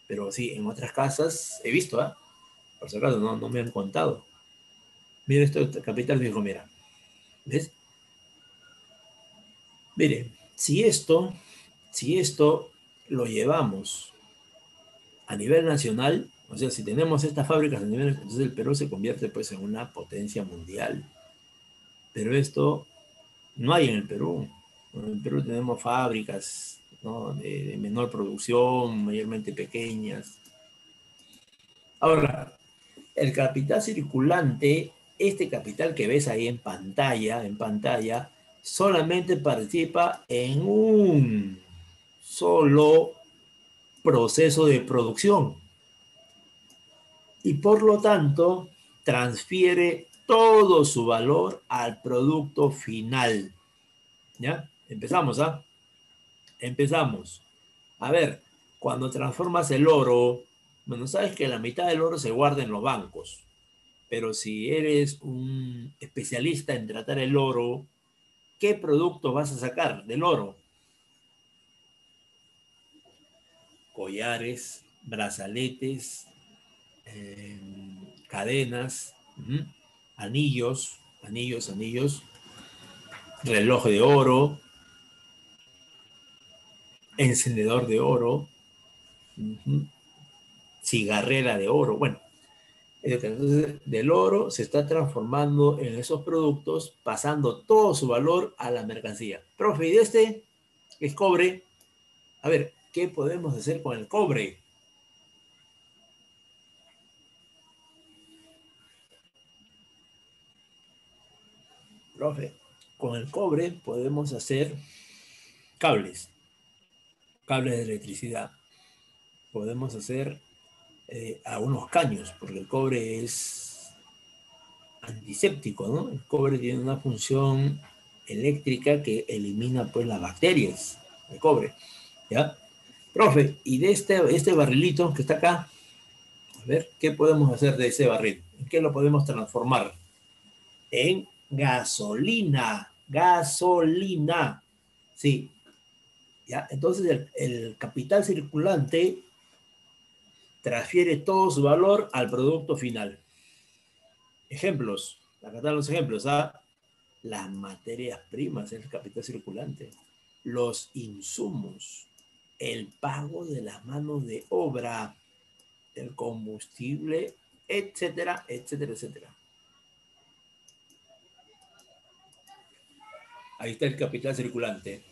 Pero sí, en otras casas he visto, ¿ah? Por si acaso, no me han contado. Mira esto, Capital dijo, mira, ¿ves? Mire, si esto lo llevamos a nivel nacional, o sea, si tenemos estas fábricas a nivel, entonces el Perú se convierte pues en una potencia mundial. Pero esto no hay en el Perú. En el Perú tenemos fábricas, ¿no? de menor producción, mayormente pequeñas. Ahora, el capital circulante, este capital que ves ahí en pantalla, solamente participa en un solo proceso de producción y por lo tanto transfiere todo su valor al producto final. ¿Ya? Empezamos, ¿ah? Empezamos. A ver, cuando transformas el oro, bueno, sabes que la mitad del oro se guarda en los bancos, pero si eres un especialista en tratar el oro, ¿qué producto vas a sacar del oro? Collares, brazaletes, cadenas, anillos, reloj de oro, encendedor de oro, cigarrera de oro, bueno. Entonces, del oro se está transformando en esos productos, pasando todo su valor a la mercancía. Profe, y de este es cobre. A ver, ¿qué podemos hacer con el cobre? Profe, con el cobre podemos hacer cables de electricidad. Podemos hacer algunos caños, porque el cobre es antiséptico, ¿no? El cobre tiene una función eléctrica que elimina pues las bacterias, el cobre, ¿ya? Profe, y de este barrilito que está acá, a ver, ¿qué podemos hacer de ese barril? ¿En qué lo podemos transformar? En gasolina, gasolina, sí, ¿ya? Entonces el capital circulante transfiere todo su valor al producto final. Ejemplos, acá están los ejemplos, ¿ah? Las materias primas, el capital circulante, los insumos, el pago de las manos de obra, el combustible, etcétera, etcétera, etcétera. Ahí está el capital circulante.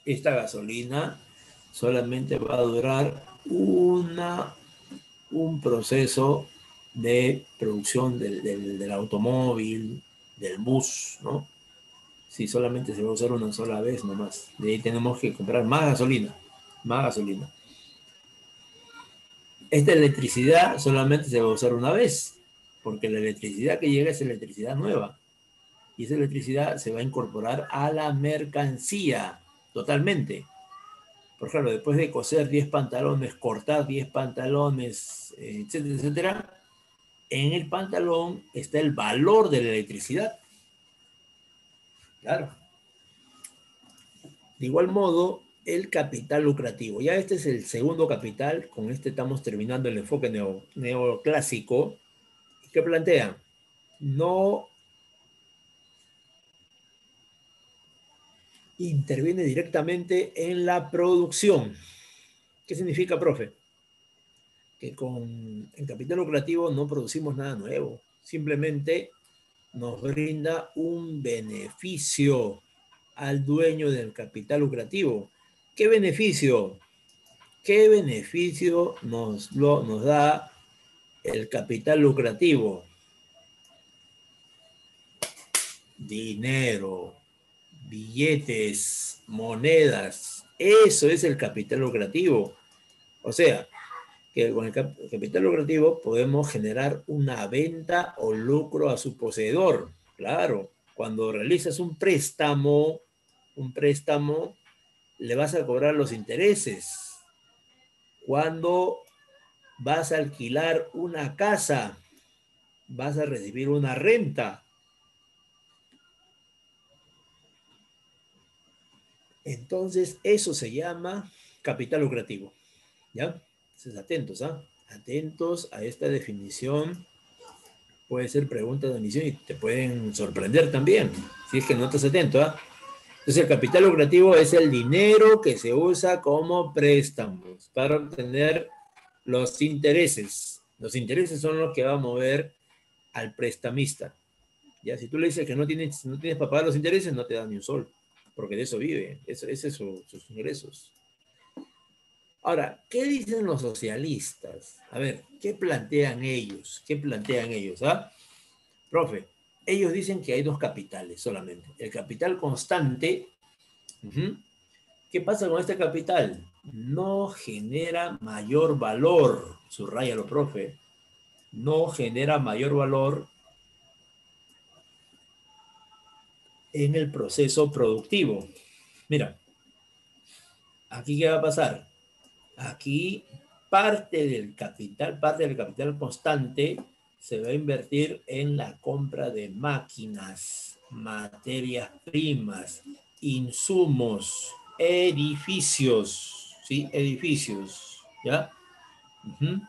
Esta gasolina solamente va a durar un proceso de producción del automóvil, del bus, ¿no? Si solamente se va a usar una sola vez nomás. De ahí tenemos que comprar más gasolina, más gasolina. Esta electricidad solamente se va a usar una vez, porque la electricidad que llega es electricidad nueva. Y esa electricidad se va a incorporar a la mercancía totalmente. Por ejemplo, después de coser 10 pantalones, cortar 10 pantalones, etcétera, etcétera, en el pantalón está el valor de la electricidad. Claro. De igual modo, el capital lucrativo. Ya este es el segundo capital, con este estamos terminando el enfoque neoclásico, que plantea, no interviene directamente en la producción. ¿Qué significa, profe? Que con el capital lucrativo no producimos nada nuevo, simplemente nos brinda un beneficio al dueño del capital lucrativo. ¿Qué beneficio? ¿Qué beneficio nos da el capital lucrativo? Dinero, billetes, monedas. Eso es el capital lucrativo. O sea, que con el capital lucrativo podemos generar una venta o lucro a su poseedor. Claro, cuando realizas un préstamo, le vas a cobrar los intereses. Cuando vas a alquilar una casa, vas a recibir una renta. Entonces, eso se llama capital lucrativo. ¿Ya? Entonces, atentos, ¿ah? Atentos a esta definición. Puede ser pregunta de admisión y te pueden sorprender también, si es que no estás atento, ¿ah? Entonces, el capital lucrativo es el dinero que se usa como préstamos para obtener los intereses. Los intereses son los que va a mover al prestamista. Ya, si tú le dices que no tienes para pagar los intereses, no te da ni un sol, porque de eso vive, ese es sus ingresos. Ahora, ¿qué dicen los socialistas? A ver, ¿qué plantean ellos? ¿Qué plantean ellos? ¿Ah? Profe, ellos dicen que hay dos capitales solamente. El capital constante, ¿qué pasa con este capital? No genera mayor valor, subrayalo, profe, no genera mayor valor en el proceso productivo. Mira, aquí ¿qué va a pasar? Aquí parte del capital constante se va a invertir en la compra de máquinas, materias primas, insumos, edificios, ¿sí? Edificios, ¿ya? Uh-huh.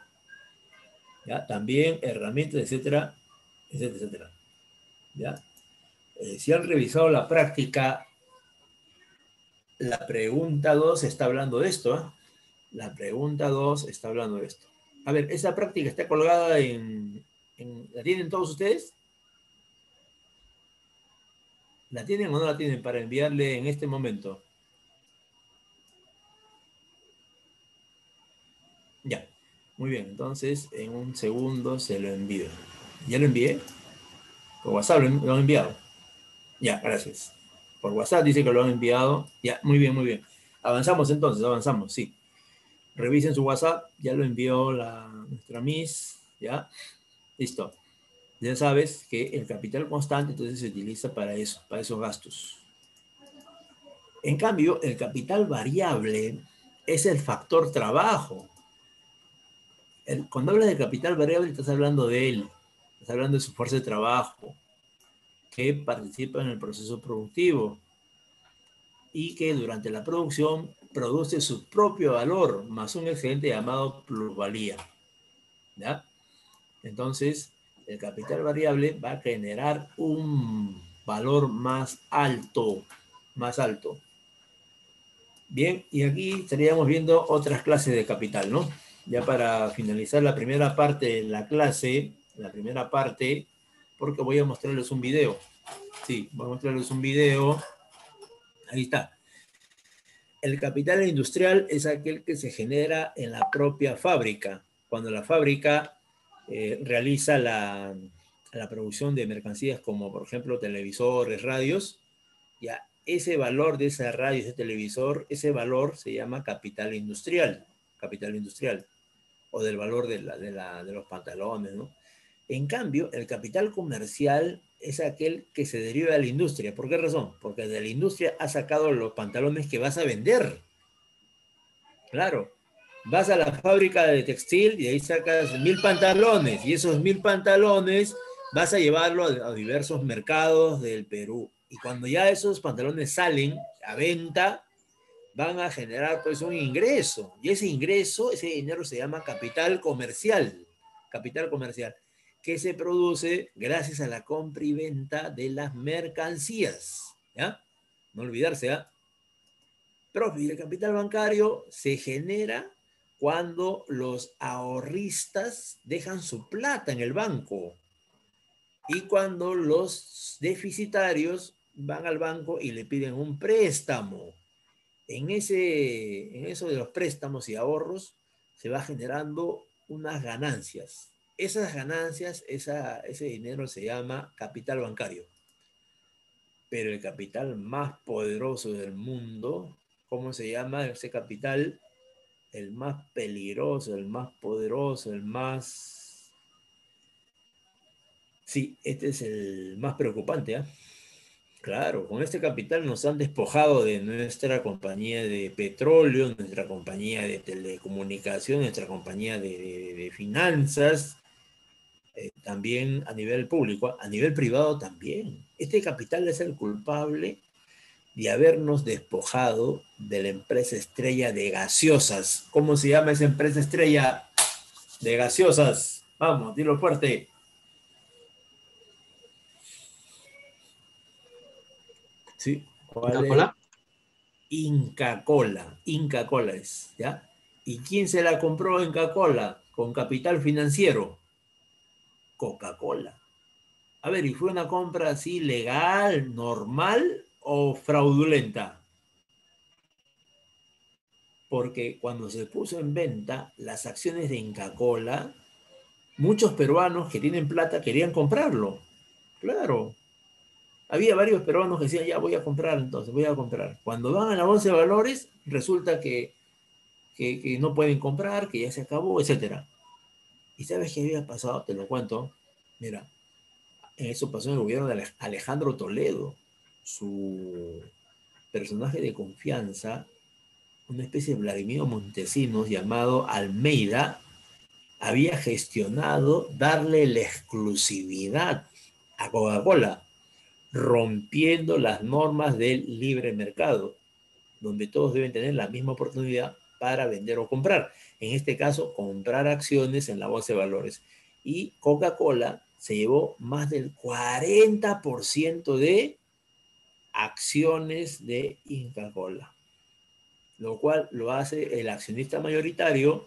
¿Ya? También herramientas, etcétera, etcétera, etcétera, ¿ya? Si han revisado la práctica, la pregunta 2 está hablando de esto, ¿eh? La pregunta 2 está hablando de esto. A ver, esa práctica está colgada ¿la tienen todos ustedes? ¿La tienen o no la tienen para enviarle en este momento? Ya, muy bien. Entonces, en un segundo se lo envío. ¿Ya lo envié? Por WhatsApp lo han enviado. Ya, gracias. Por WhatsApp dice que lo han enviado. Ya, muy bien, muy bien. Avanzamos entonces, avanzamos, sí. Revisen su WhatsApp, ya lo envió nuestra Miss, ¿ya? Listo. Ya sabes que el capital constante entonces se utiliza para eso, para esos gastos. En cambio, el capital variable es el factor trabajo. Cuando hablas de capital variable, estás hablando de él, estás hablando de su fuerza de trabajo, que participa en el proceso productivo y que durante la producción produce su propio valor, más un excedente llamado plusvalía. ¿Ya? Entonces, el capital variable va a generar un valor más alto, más alto. Bien, y aquí estaríamos viendo otras clases de capital, ¿no? Ya para finalizar la primera parte de la clase, porque voy a mostrarles un video. Sí, voy a mostrarles un video. Ahí está. El capital industrial es aquel que se genera en la propia fábrica. Cuando la fábrica realiza la producción de mercancías como, por ejemplo, televisores, radios, ya ese valor de esa radio, ese televisor, ese valor se llama capital industrial, o del valor de los pantalones, ¿no? En cambio, el capital comercial es aquel que se deriva de la industria. ¿Por qué razón? Porque de la industria ha sacado los pantalones que vas a vender. Claro, vas a la fábrica de textil y ahí sacas 1000 pantalones y esos 1000 pantalones vas a llevarlo a diversos mercados del Perú. Y cuando ya esos pantalones salen a venta, van a generar pues un ingreso. Y ese ingreso, ese dinero se llama capital comercial, que se produce gracias a la compra y venta de las mercancías. ¿Ya? No olvidarse, ¿ah? Profe, y el capital bancario se genera cuando los ahorristas dejan su plata en el banco y cuando los deficitarios van al banco y le piden un préstamo. En eso de los préstamos y ahorros se va generando unas ganancias. Esas ganancias, ese dinero se llama capital bancario. Pero el capital más poderoso del mundo, ¿cómo se llama ese capital? El más peligroso, el más poderoso, el más... Sí, este es el más preocupante, ¿eh? Claro, con este capital nos han despojado de nuestra compañía de petróleo, nuestra compañía de telecomunicación, nuestra compañía de finanzas, también a nivel público, a nivel privado también. Este capital es el culpable de habernos despojado de la empresa estrella de gaseosas. ¿Cómo se llama esa empresa estrella de gaseosas? Vamos, dilo fuerte. Sí, ¿cuál es? ¿Coca-Cola? Inca Cola. Inca Cola es, ¿ya? ¿Y quién se la compró Inca Cola? Con capital financiero. Coca-Cola. A ver, ¿y fue una compra así legal, normal o fraudulenta? Porque cuando se puso en venta las acciones de Inca Cola, muchos peruanos que tienen plata querían comprarlo. Claro. Había varios peruanos que decían, ya voy a comprar, entonces voy a comprar. Cuando van a la bolsa de valores, resulta que no pueden comprar, que ya se acabó, etcétera. ¿Y sabes qué había pasado? Te lo cuento. Mira, eso pasó en el gobierno de Alejandro Toledo. Su personaje de confianza, una especie de Vladimiro Montesinos llamado Almeida, había gestionado darle la exclusividad a Coca-Cola, rompiendo las normas del libre mercado, donde todos deben tener la misma oportunidad para vender o comprar. En este caso, comprar acciones en la bolsa de valores. Y Coca-Cola se llevó más del 40% de acciones de Inca Cola, lo cual lo hace el accionista mayoritario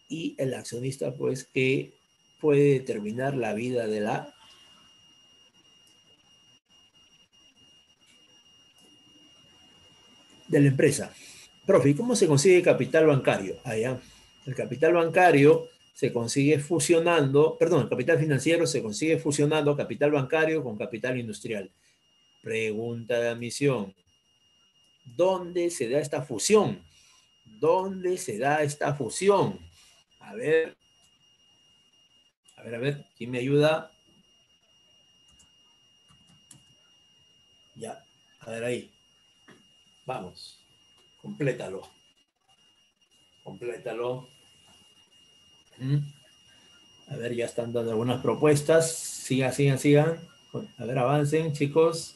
y el accionista pues que puede determinar la vida de la empresa. Profe, ¿cómo se consigue capital bancario? Allá. El capital bancario se consigue fusionando, perdón, el capital financiero se consigue fusionando capital bancario con capital industrial. Pregunta de admisión. ¿Dónde se da esta fusión? ¿Dónde se da esta fusión? A ver, a ver, ¿quién me ayuda? Ya, a ver ahí. Vamos, complétalo. Complétalo. A ver, ya están dando algunas propuestas. Sigan, sigan, sigan. A ver, avancen, chicos.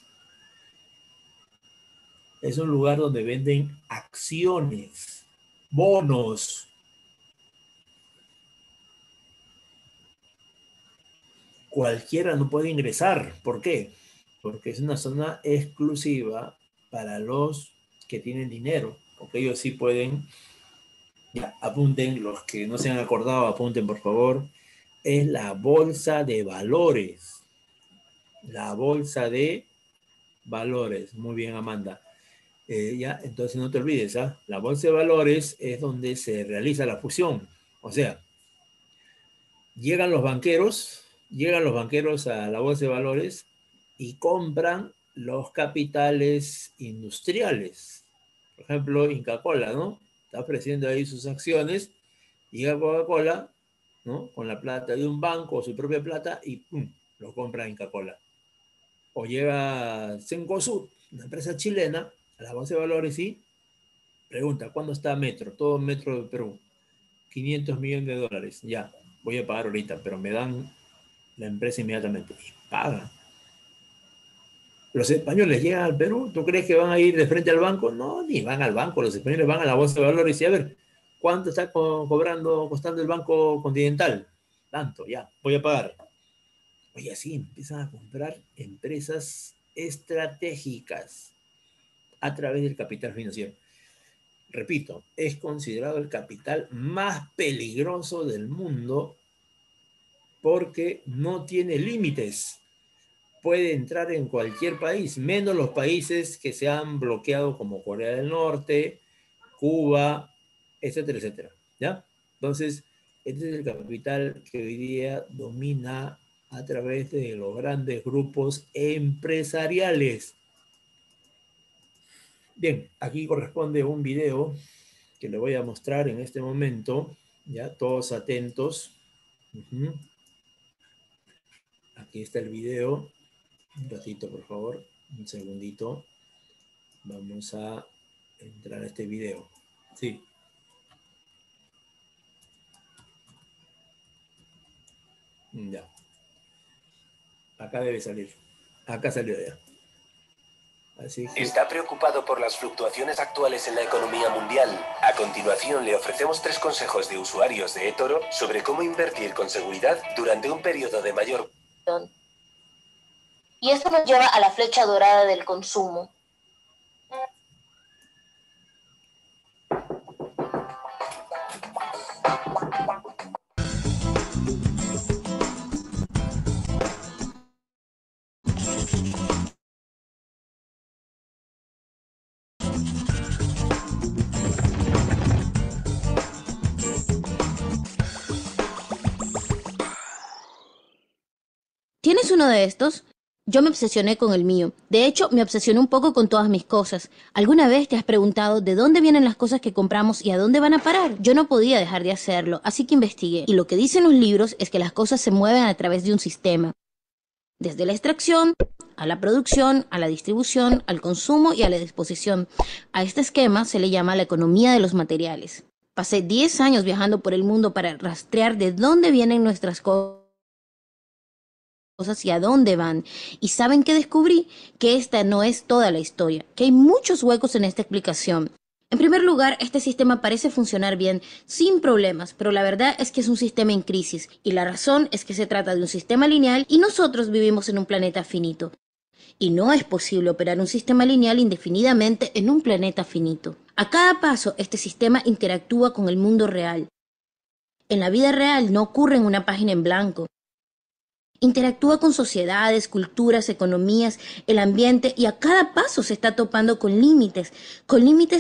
Es un lugar donde venden acciones, bonos. Cualquiera no puede ingresar. ¿Por qué? Porque es una zona exclusiva para los que tienen dinero, porque ellos sí pueden. Ya, apunten, los que no se han acordado, apunten por favor. Es la bolsa de valores. La bolsa de valores. Muy bien, Amanda. Ya, entonces no te olvides, ¿ah? La bolsa de valores es donde se realiza la fusión. O sea, llegan los banqueros a la bolsa de valores y compran los capitales industriales. Por ejemplo, Inca Cola, ¿no? Está ofreciendo ahí sus acciones, llega Coca-Cola, ¿no? Con la plata de un banco o su propia plata y ¡pum! Lo compra Inca Cola. O llega Cencosud, una empresa chilena, a la bolsa de valores y pregunta, ¿cuándo está Metro? Todo Metro de Perú. 500 millones de dólares. Ya, voy a pagar ahorita, pero me dan la empresa inmediatamente. Y pagan. Los españoles llegan al Perú, ¿tú crees que van a ir de frente al banco? No, ni van al banco. Los españoles van a la bolsa de valores y a ver, ¿cuánto está costando el Banco Continental? Tanto, ya, voy a pagar. Oye, así empiezan a comprar empresas estratégicas a través del capital financiero. repito, es considerado el capital más peligroso del mundo porque no tiene límites. Puede entrar en cualquier país, menos los países que se han bloqueado como Corea del Norte, Cuba, etcétera, etcétera. ¿Ya? Entonces, este es el capital que hoy día domina a través de los grandes grupos empresariales. Bien, aquí corresponde un video que le voy a mostrar en este momento. Ya, todos atentos. Aquí está el video. Un ratito, por favor. Un segundito. Vamos a entrar a este video. Sí. Ya. Acá debe salir. Acá salió ya. Así que... Está preocupado por las fluctuaciones actuales en la economía mundial. A continuación le ofrecemos 3 consejos de usuarios de eToro sobre cómo invertir con seguridad durante un periodo de mayor... Y esto nos lleva a la flecha dorada del consumo. ¿Tienes uno de estos? Yo me obsesioné con el mío. De hecho, me obsesioné un poco con todas mis cosas. ¿Alguna vez te has preguntado de dónde vienen las cosas que compramos y a dónde van a parar? Yo no podía dejar de hacerlo, así que investigué. Y lo que dicen los libros es que las cosas se mueven a través de un sistema. Desde la extracción, a la producción, a la distribución, al consumo y a la disposición. A este esquema se le llama la economía de los materiales. Pasé 10 años viajando por el mundo para rastrear de dónde vienen nuestras cosas y a dónde van. ¿Y saben qué descubrí? Que esta no es toda la historia, que hay muchos huecos en esta explicación. En primer lugar, este sistema parece funcionar bien, sin problemas, pero la verdad es que es un sistema en crisis, y la razón es que se trata de un sistema lineal y nosotros vivimos en un planeta finito. Y no es posible operar un sistema lineal indefinidamente en un planeta finito. A cada paso, este sistema interactúa con el mundo real. En la vida real no ocurre en una página en blanco. Interactúa con sociedades, culturas, economías, el ambiente y a cada paso se está topando con límites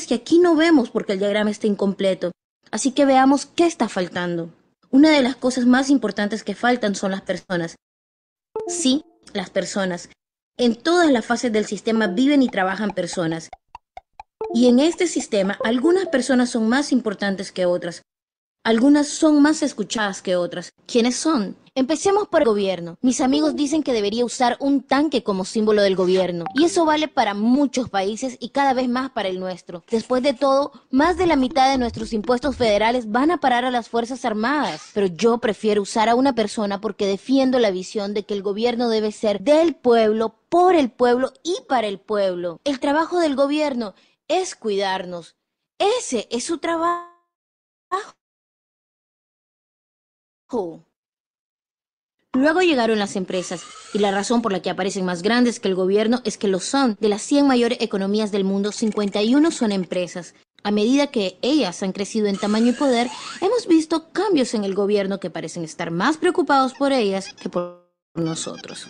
que aquí no vemos porque el diagrama está incompleto. Así que veamos qué está faltando. Una de las cosas más importantes que faltan son las personas. Sí, las personas. En todas las fases del sistema viven y trabajan personas. Y en este sistema, algunas personas son más importantes que otras. Algunas son más escuchadas que otras. ¿Quiénes son? Empecemos por el gobierno. Mis amigos dicen que debería usar un tanque como símbolo del gobierno. Y eso vale para muchos países y cada vez más para el nuestro. Después de todo, más de la mitad de nuestros impuestos federales van a parar a las Fuerzas Armadas. Pero yo prefiero usar a una persona porque defiendo la visión de que el gobierno debe ser del pueblo, por el pueblo y para el pueblo. El trabajo del gobierno es cuidarnos. Ese es su trabajo. Luego llegaron las empresas, y la razón por la que aparecen más grandes que el gobierno es que lo son. De las 100 mayores economías del mundo, 51 son empresas. A medida que ellas han crecido en tamaño y poder, hemos visto cambios en el gobierno que parecen estar más preocupados por ellas que por nosotros.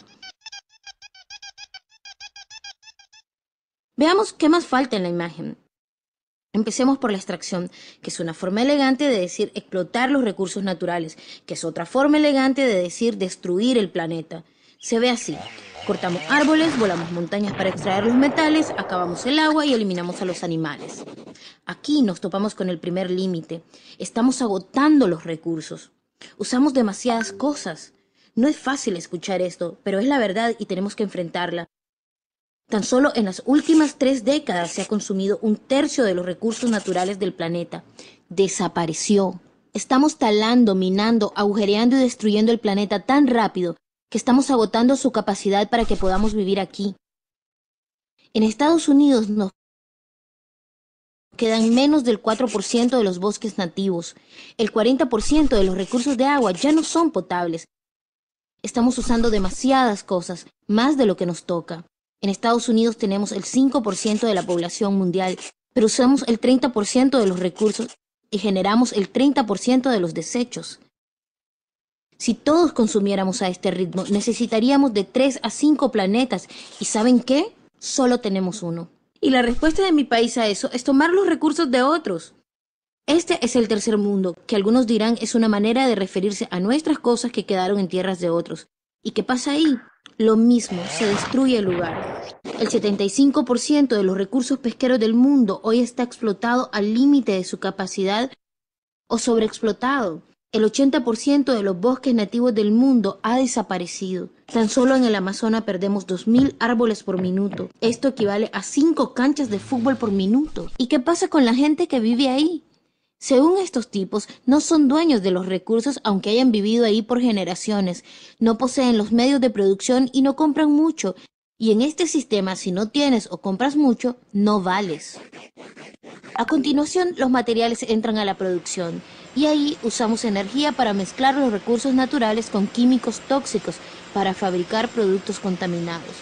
Veamos qué más falta en la imagen. Empecemos por la extracción, que es una forma elegante de decir explotar los recursos naturales, que es otra forma elegante de decir destruir el planeta. Se ve así: cortamos árboles, volamos montañas para extraer los metales, acabamos el agua y eliminamos a los animales. Aquí nos topamos con el primer límite. Estamos agotando los recursos. Usamos demasiadas cosas. No es fácil escuchar esto, pero es la verdad y tenemos que enfrentarla. Tan solo en las últimas 3 décadas se ha consumido 1/3 de los recursos naturales del planeta. Desapareció. Estamos talando, minando, agujereando y destruyendo el planeta tan rápido que estamos agotando su capacidad para que podamos vivir aquí. En Estados Unidos nos quedan menos del 4% de los bosques nativos. El 40% de los recursos de agua ya no son potables. Estamos usando demasiadas cosas, más de lo que nos toca. En Estados Unidos tenemos el 5% de la población mundial pero usamos el 30% de los recursos y generamos el 30% de los desechos. Si todos consumiéramos a este ritmo, necesitaríamos de 3 a 5 planetas. ¿Y saben qué? Solo tenemos uno. Y la respuesta de mi país a eso es tomar los recursos de otros. Este es el tercer mundo, que algunos dirán es una manera de referirse a nuestras cosas que quedaron en tierras de otros. ¿Y qué pasa ahí? Lo mismo, se destruye el lugar. El 75% de los recursos pesqueros del mundo hoy está explotado al límite de su capacidad o sobreexplotado. El 80% de los bosques nativos del mundo ha desaparecido. Tan solo en el Amazonas perdemos 2.000 árboles por minuto. Esto equivale a 5 canchas de fútbol por minuto. ¿Y qué pasa con la gente que vive ahí? Según estos tipos, no son dueños de los recursos aunque hayan vivido ahí por generaciones. No poseen los medios de producción y no compran mucho. Y en este sistema, si no tienes o compras mucho, no vales. A continuación, los materiales entran a la producción. Y ahí usamos energía para mezclar los recursos naturales con químicos tóxicos para fabricar productos contaminados.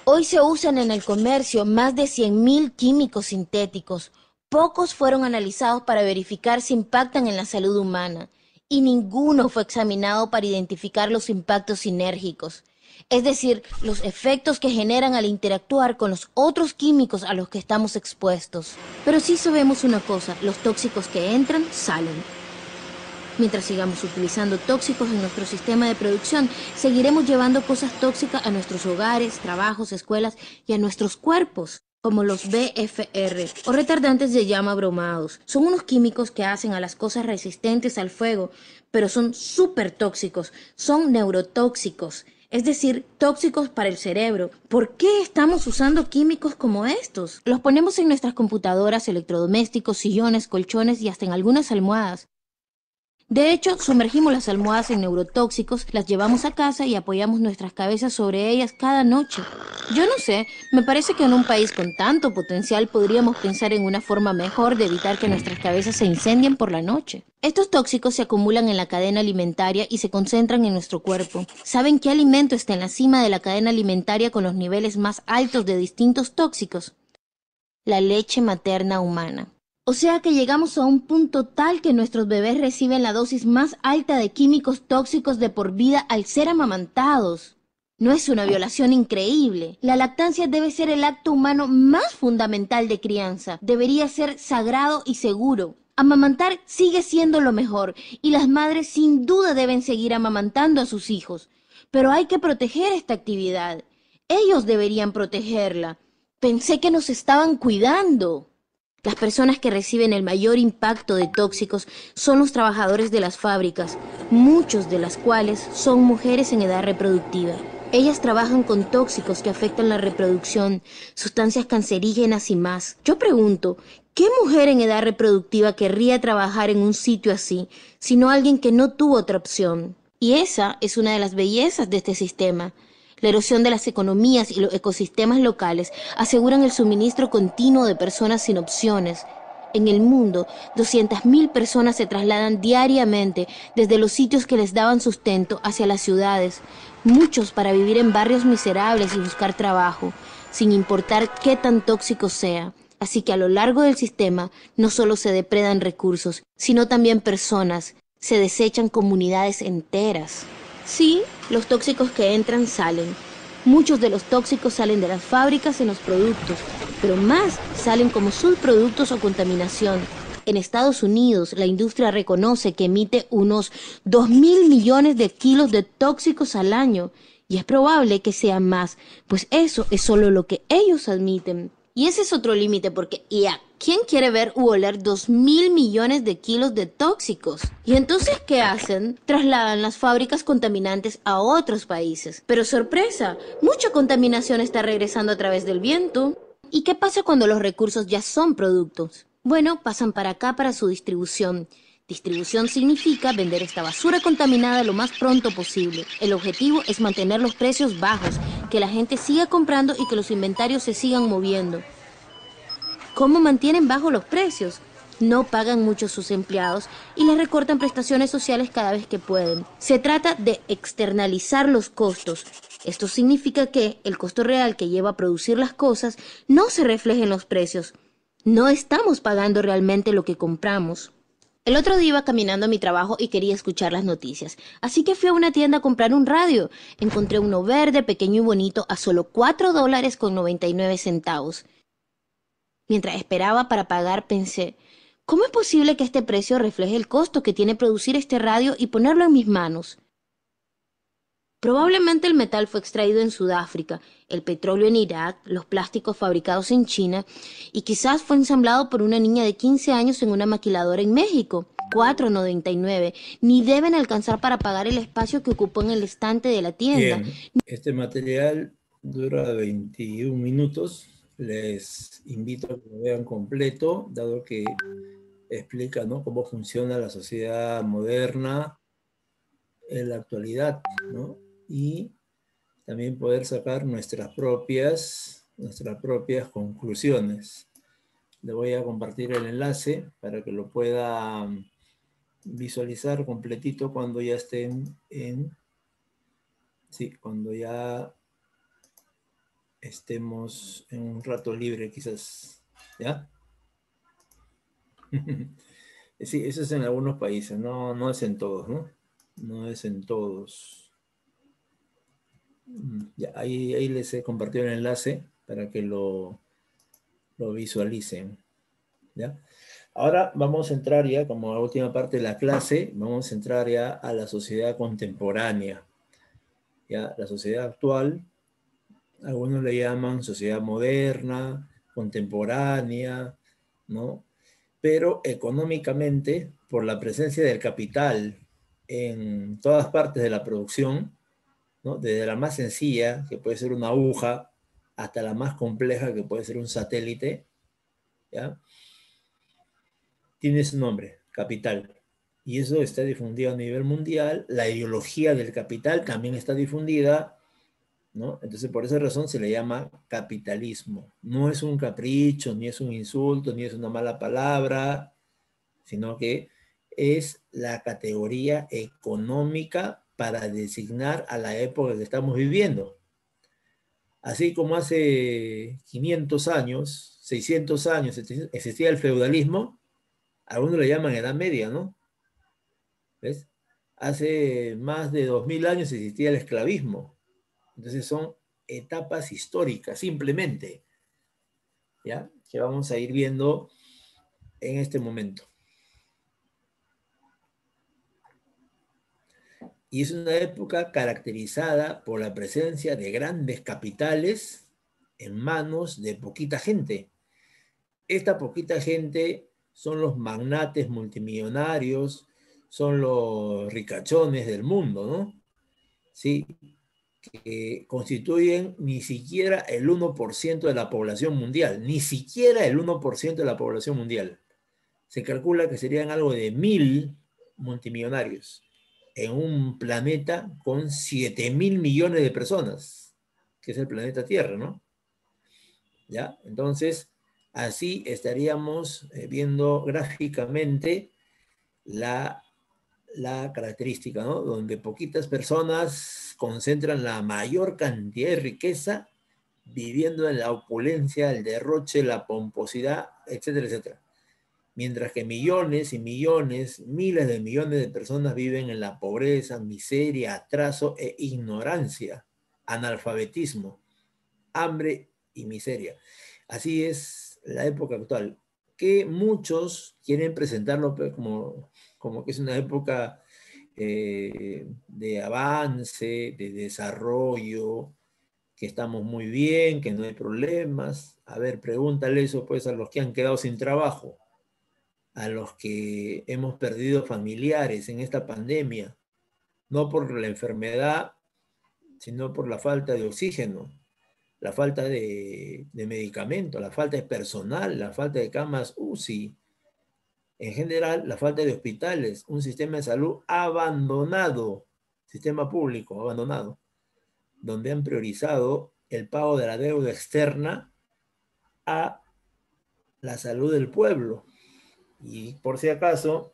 Hoy se usan en el comercio más de 100.000 químicos sintéticos. Pocos fueron analizados para verificar si impactan en la salud humana y ninguno fue examinado para identificar los impactos sinérgicos, es decir, los efectos que generan al interactuar con los otros químicos a los que estamos expuestos. Pero sí sabemos una cosa, los tóxicos que entran, salen. Mientras sigamos utilizando tóxicos en nuestro sistema de producción, seguiremos llevando cosas tóxicas a nuestros hogares, trabajos, escuelas y a nuestros cuerpos, como los BFR, o retardantes de llama bromados. Son unos químicos que hacen a las cosas resistentes al fuego, pero son súper tóxicos, son neurotóxicos, es decir, tóxicos para el cerebro. ¿Por qué estamos usando químicos como estos? Los ponemos en nuestras computadoras, electrodomésticos, sillones, colchones y hasta en algunas almohadas. De hecho, sumergimos las almohadas en neurotóxicos, las llevamos a casa y apoyamos nuestras cabezas sobre ellas cada noche. Yo no sé, me parece que en un país con tanto potencial podríamos pensar en una forma mejor de evitar que nuestras cabezas se incendien por la noche. Estos tóxicos se acumulan en la cadena alimentaria y se concentran en nuestro cuerpo. ¿Saben qué alimento está en la cima de la cadena alimentaria con los niveles más altos de distintos tóxicos? La leche materna humana. O sea que llegamos a un punto tal que nuestros bebés reciben la dosis más alta de químicos tóxicos de por vida al ser amamantados. ¿No es una violación increíble? La lactancia debe ser el acto humano más fundamental de crianza. Debería ser sagrado y seguro. Amamantar sigue siendo lo mejor y las madres sin duda deben seguir amamantando a sus hijos. Pero hay que proteger esta actividad. Ellos deberían protegerla. Pensé que nos estaban cuidando. Las personas que reciben el mayor impacto de tóxicos son los trabajadores de las fábricas, muchos de las cuales son mujeres en edad reproductiva. Ellas trabajan con tóxicos que afectan la reproducción, sustancias cancerígenas y más. Yo pregunto, ¿qué mujer en edad reproductiva querría trabajar en un sitio así, sino alguien que no tuvo otra opción? Y esa es una de las bellezas de este sistema. La erosión de las economías y los ecosistemas locales aseguran el suministro continuo de personas sin opciones. En el mundo, 200.000 personas se trasladan diariamente desde los sitios que les daban sustento hacia las ciudades, muchos para vivir en barrios miserables y buscar trabajo, sin importar qué tan tóxico sea. Así que a lo largo del sistema no solo se depredan recursos, sino también personas, se desechan comunidades enteras. Sí, los tóxicos que entran salen. Muchos de los tóxicos salen de las fábricas en los productos, pero más salen como subproductos o contaminación. En Estados Unidos, la industria reconoce que emite unos 2.000 millones de kilos de tóxicos al año, y es probable que sea más, pues eso es solo lo que ellos admiten. Y ese es otro límite porque, ¿quién quiere ver u oler 2.000 millones de kilos de tóxicos? Y entonces, ¿qué hacen? Trasladan las fábricas contaminantes a otros países. Pero sorpresa, mucha contaminación está regresando a través del viento. ¿Y qué pasa cuando los recursos ya son productos? Bueno, pasan para acá para su distribución. Distribución significa vender esta basura contaminada lo más pronto posible. El objetivo es mantener los precios bajos, que la gente siga comprando y que los inventarios se sigan moviendo. ¿Cómo mantienen bajos los precios? no pagan mucho sus empleados y les recortan prestaciones sociales cada vez que pueden. Se trata de externalizar los costos. Esto significa que el costo real que lleva a producir las cosas no se refleja en los precios. No estamos pagando realmente lo que compramos. El otro día iba caminando a mi trabajo y quería escuchar las noticias, así que fui a una tienda a comprar un radio. Encontré uno verde, pequeño y bonito a solo $4.99. Mientras esperaba para pagar pensé, ¿cómo es posible que este precio refleje el costo que tiene producir este radio y ponerlo en mis manos? Probablemente el metal fue extraído en Sudáfrica, el petróleo en Irak, los plásticos fabricados en China y quizás fue ensamblado por una niña de 15 años en una maquiladora en México. $4.99, ni deben alcanzar para pagar el espacio que ocupó en el estante de la tienda. Bien, este material dura 21 minutos. Les invito a que lo vean completo, dado que explica, ¿no?, cómo funciona la sociedad moderna en la actualidad, ¿no? Y también poder sacar nuestras propias conclusiones. Le voy a compartir el enlace para que lo pueda visualizar completito cuando ya estén cuando ya estemos en un rato libre quizás, ¿ya? Sí, eso es en algunos países, no es en todos, ¿no? No es en todos. Ya, ahí les he compartido el enlace para que lo visualicen, ¿ya? Ahora vamos a entrar ya, como la última parte de la clase, vamos a entrar ya a la sociedad contemporánea, ¿ya? La sociedad actual, algunos le llaman sociedad moderna, contemporánea, ¿no? Pero económicamente, por la presencia del capital en todas partes de la producción, ¿no?, desde la más sencilla, que puede ser una aguja, hasta la más compleja, que puede ser un satélite, ¿ya?, tiene su nombre, capital. Y eso está difundido a nivel mundial. La ideología del capital también está difundida, ¿no? Entonces, por esa razón se le llama capitalismo. No es un capricho, ni es un insulto, ni es una mala palabra, sino que es la categoría económica para designar a la época que estamos viviendo. Así como hace 500 años, 600 años existía el feudalismo, algunos le llaman Edad Media, ¿no? ¿Ves? Hace más de 2000 años existía el esclavismo. Entonces son etapas históricas, simplemente, ¿ya?, que vamos a ir viendo en este momento. Y es una época caracterizada por la presencia de grandes capitales en manos de poquita gente. Esta poquita gente son los magnates multimillonarios, son los ricachones del mundo, ¿no? Sí, que constituyen ni siquiera el 1% de la población mundial, ni siquiera el 1% de la población mundial. Se calcula que serían algo de 1000 multimillonarios en un planeta con 7.000 millones de personas, que es el planeta Tierra, ¿no? ¿Ya? Entonces, así estaríamos viendo gráficamente la característica, ¿no?, donde poquitas personas concentran la mayor cantidad de riqueza, viviendo en la opulencia, el derroche, la pomposidad, etcétera, etcétera. Mientras que millones y millones, miles de millones de personas viven en la pobreza, miseria, atraso e ignorancia, analfabetismo, hambre y miseria. Así es la época actual, que muchos quieren presentarlo como que es una época de avance, de desarrollo, que estamos muy bien, que no hay problemas. A ver, pregúntale eso pues a los que han quedado sin trabajo, a los que hemos perdido familiares en esta pandemia, no por la enfermedad, sino por la falta de oxígeno, la falta de medicamentos, la falta de personal, la falta de camas UCI, en general la falta de hospitales, un sistema de salud abandonado, sistema público abandonado, donde han priorizado el pago de la deuda externa a la salud del pueblo. Y por si acaso,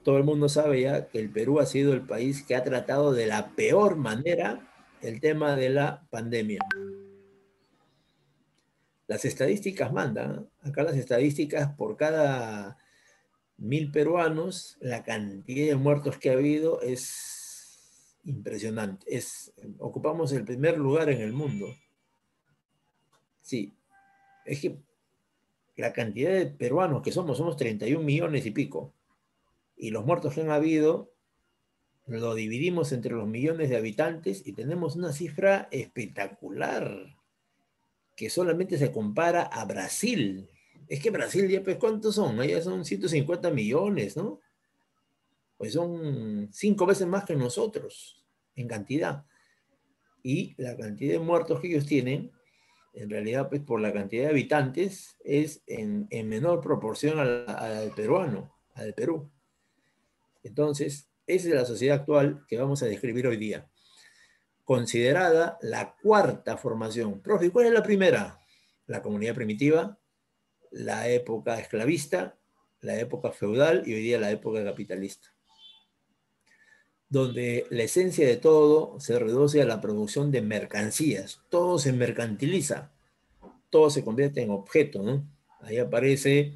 todo el mundo sabe ya que el Perú ha sido el país que ha tratado de la peor manera el tema de la pandemia. Las estadísticas mandan, ¿eh? Acá las estadísticas por cada 1000 peruanos, la cantidad de muertos que ha habido es impresionante. Ocupamos el primer lugar en el mundo. Sí, es que la cantidad de peruanos que somos 31 millones y pico, y los muertos que han habido, lo dividimos entre los millones de habitantes y tenemos una cifra espectacular, que solamente se compara a Brasil. Es que Brasil ya, pues, ¿cuántos son? Allá son 150 millones, ¿no? Pues son 5 veces más que nosotros en cantidad. Y la cantidad de muertos que ellos tienen, en realidad, pues por la cantidad de habitantes, es en menor proporción al peruano, al Perú. Entonces, esa es la sociedad actual que vamos a describir hoy día. Considerada la cuarta formación. Profe, ¿cuál es la primera? La comunidad primitiva, la época esclavista, la época feudal y hoy día la época capitalista, donde la esencia de todo se reduce a la producción de mercancías. Todo se mercantiliza, todo se convierte en objeto, ¿no? Ahí aparece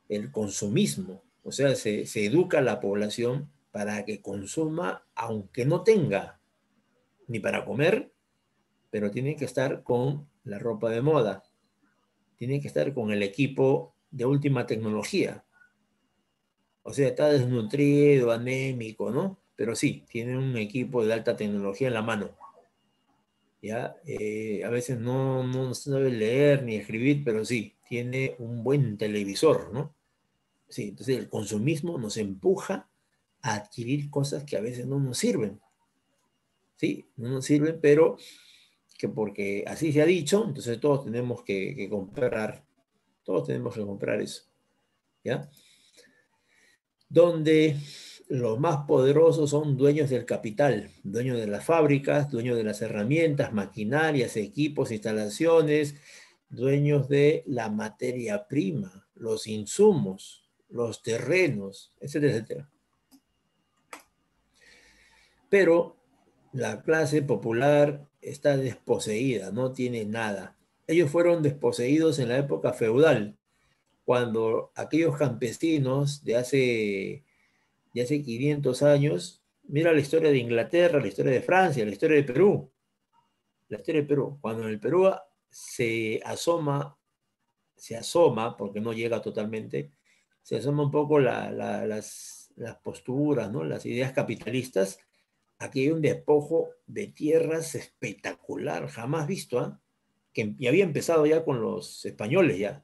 el consumismo, o sea, se educa a la población para que consuma aunque no tenga ni para comer, pero tiene que estar con la ropa de moda, tiene que estar con el equipo de última tecnología. O sea, está desnutrido, anémico, ¿no? Pero sí, tiene un equipo de alta tecnología en la mano. ¿Ya? A veces no sabe leer ni escribir, pero sí, tiene un buen televisor, ¿no? Sí, entonces el consumismo nos empuja a adquirir cosas que a veces no nos sirven. Sí, no nos sirven, pero que porque así se ha dicho, entonces todos tenemos que comprar, todos tenemos que comprar eso, ¿ya? Donde los más poderosos son dueños del capital, dueños de las fábricas, dueños de las herramientas, maquinarias, equipos, instalaciones, dueños de la materia prima, los insumos, los terrenos, etcétera, etcétera. Pero la clase popular está desposeída, no tiene nada. Ellos fueron desposeídos en la época feudal, cuando aquellos campesinos de hace 500 años, mira la historia de Inglaterra, la historia de Francia, la historia de Perú, la historia de Perú, cuando en el Perú se asoma, porque no llega totalmente, se asoma un poco las posturas, ¿no? Las ideas capitalistas. Aquí hay un despojo de tierras espectacular, jamás visto, ¿eh? Que ya había empezado ya con los españoles ya,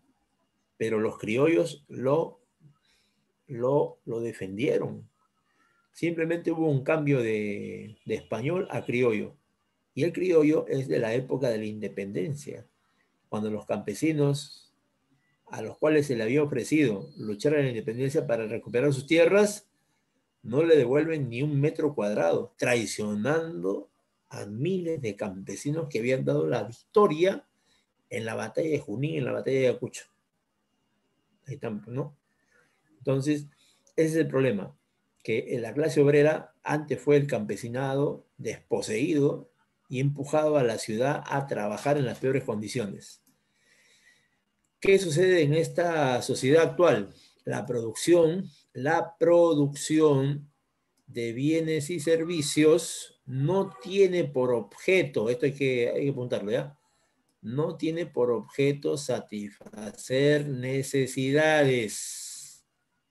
pero los criollos lo defendieron. Simplemente hubo un cambio de español a criollo. Y el criollo es de la época de la independencia, cuando los campesinos a los cuales se le había ofrecido luchar en la independencia para recuperar sus tierras, no le devuelven ni un metro cuadrado, traicionando a miles de campesinos que habían dado la victoria en la batalla de Junín, en la batalla de Ayacucho. Ahí están, ¿no? Entonces, ese es el problema, que la clase obrera antes fue el campesinado desposeído y empujado a la ciudad a trabajar en las peores condiciones. ¿Qué sucede en esta sociedad actual? La producción de bienes y servicios no tiene por objeto, esto hay que apuntarlo, ¿ya? No tiene por objeto satisfacer necesidades.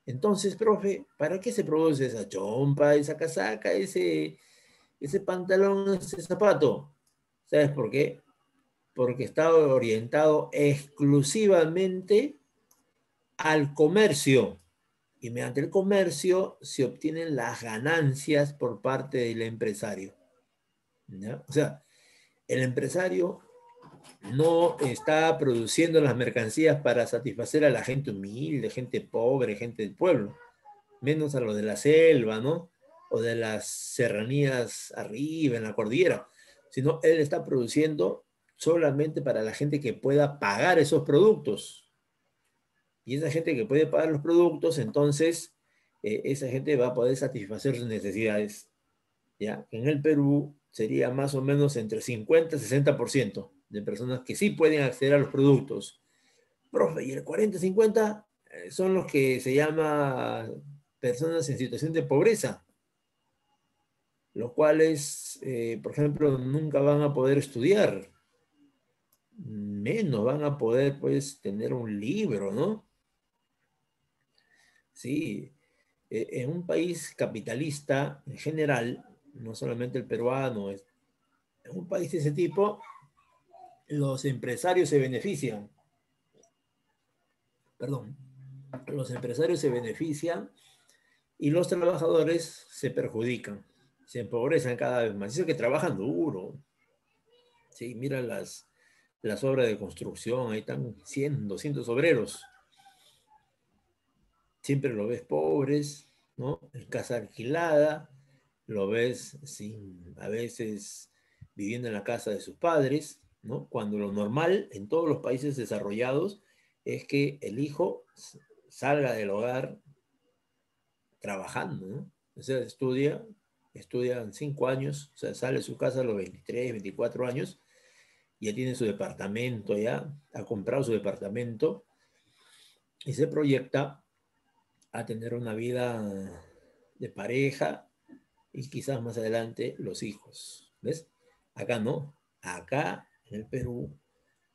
Entonces, profe, ¿para qué se produce esa chompa, esa casaca, ese pantalón, ese zapato? ¿Sabes por qué? Porque está orientado exclusivamente al comercio. Y mediante el comercio se obtienen las ganancias por parte del empresario, ¿ya? O sea, el empresario no está produciendo las mercancías para satisfacer a la gente humilde, gente pobre, gente del pueblo, menos a los de la selva, ¿no? O de las serranías arriba, en la cordillera, sino él está produciendo solamente para la gente que pueda pagar esos productos. Y esa gente que puede pagar los productos, entonces esa gente va a poder satisfacer sus necesidades. ¿Ya? En el Perú sería más o menos entre 50 y 60% de personas que sí pueden acceder a los productos. Profe, y el 40-50 son los que se llama personas en situación de pobreza, los cuales, por ejemplo, nunca van a poder estudiar, menos van a poder, pues, tener un libro, ¿no? Sí, en un país capitalista en general, no solamente el peruano, en un país de ese tipo, los empresarios se benefician, perdón, los empresarios se benefician y los trabajadores se perjudican, se empobrecen cada vez más. Eso que trabajan duro. Sí, mira las obras de construcción, ahí están 100, 200 obreros. Siempre lo ves pobres, ¿no? En casa alquilada, lo ves sin, a veces viviendo en la casa de sus padres, ¿no? Cuando lo normal en todos los países desarrollados es que el hijo salga del hogar trabajando, ¿no? O sea, estudian 5 años, o sea, sale de su casa a los 23, 24 años, ya tiene su departamento, ya ha comprado su departamento y se proyecta a tener una vida de pareja y quizás más adelante los hijos, ¿ves? Acá no, acá en el Perú,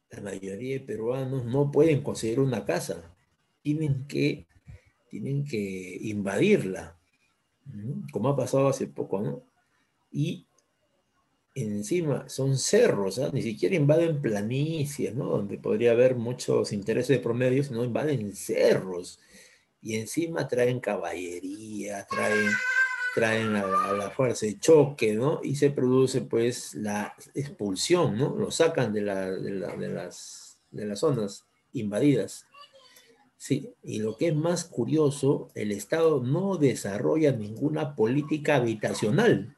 la mayoría de peruanos no pueden conseguir una casa, tienen que, tienen que invadirla, como ha pasado hace poco, ¿no? Y encima son cerros, ¿eh? Ni siquiera invaden planicies, ¿no? Donde podría haber muchos intereses de promedio, sino invaden cerros. Y encima traen caballería, traen a la fuerza de choque, ¿no? Y se produce pues la expulsión, ¿no? Lo sacan de las zonas invadidas. Sí, y lo que es más curioso, el Estado no desarrolla ninguna política habitacional.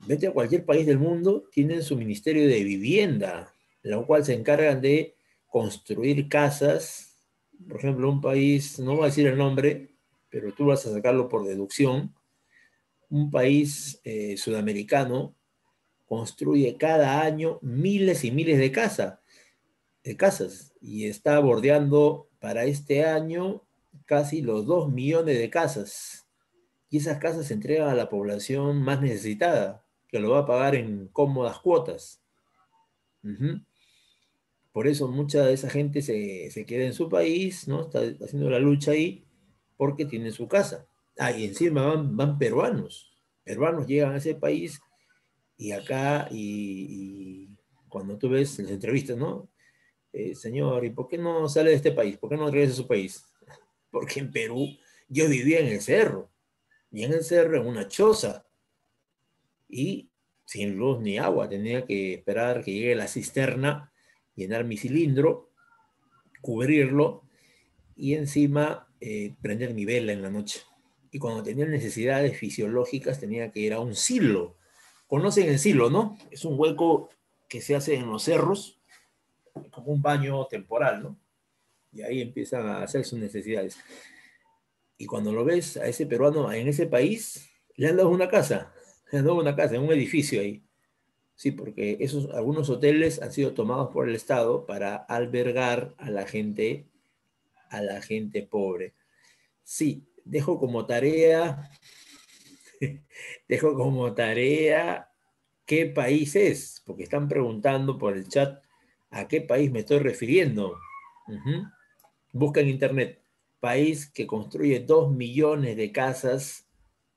Vete a cualquier país del mundo, tienen su ministerio de vivienda, lo cual se encargan de construir casas. Por ejemplo, un país, no voy a decir el nombre, pero tú vas a sacarlo por deducción, un país sudamericano construye cada año miles y miles de casas y está bordeando para este año casi los 2 millones de casas. Y esas casas se entregan a la población más necesitada, que lo va a pagar en cómodas cuotas. Uh-huh. Por eso mucha de esa gente se queda en su país, ¿no? Está haciendo la lucha ahí porque tiene su casa. Ah, y encima van peruanos. Peruanos llegan a ese país y acá, y cuando tú ves las entrevistas, ¿no? Señor, ¿y por qué no sale de este país? ¿Por qué no regresa a su país? Porque en Perú yo vivía en el cerro, y en el cerro en una choza, y sin luz ni agua, tenía que esperar que llegue la cisterna, llenar mi cilindro, cubrirlo, y encima prender mi vela en la noche. Y cuando tenía necesidades fisiológicas tenía que ir a un silo. Conocen el silo, ¿no? Es un hueco que se hace en los cerros, como un baño temporal, ¿no? Y ahí empiezan a hacer sus necesidades. Y cuando lo ves a ese peruano en ese país, le han dado una casa, le han dado una casa, en un edificio ahí. Sí, porque algunos hoteles han sido tomados por el Estado para albergar a la gente pobre. Sí, dejo como tarea qué país es, porque están preguntando por el chat a qué país me estoy refiriendo. Uh-huh. Busca en internet, país que construye 2 millones de casas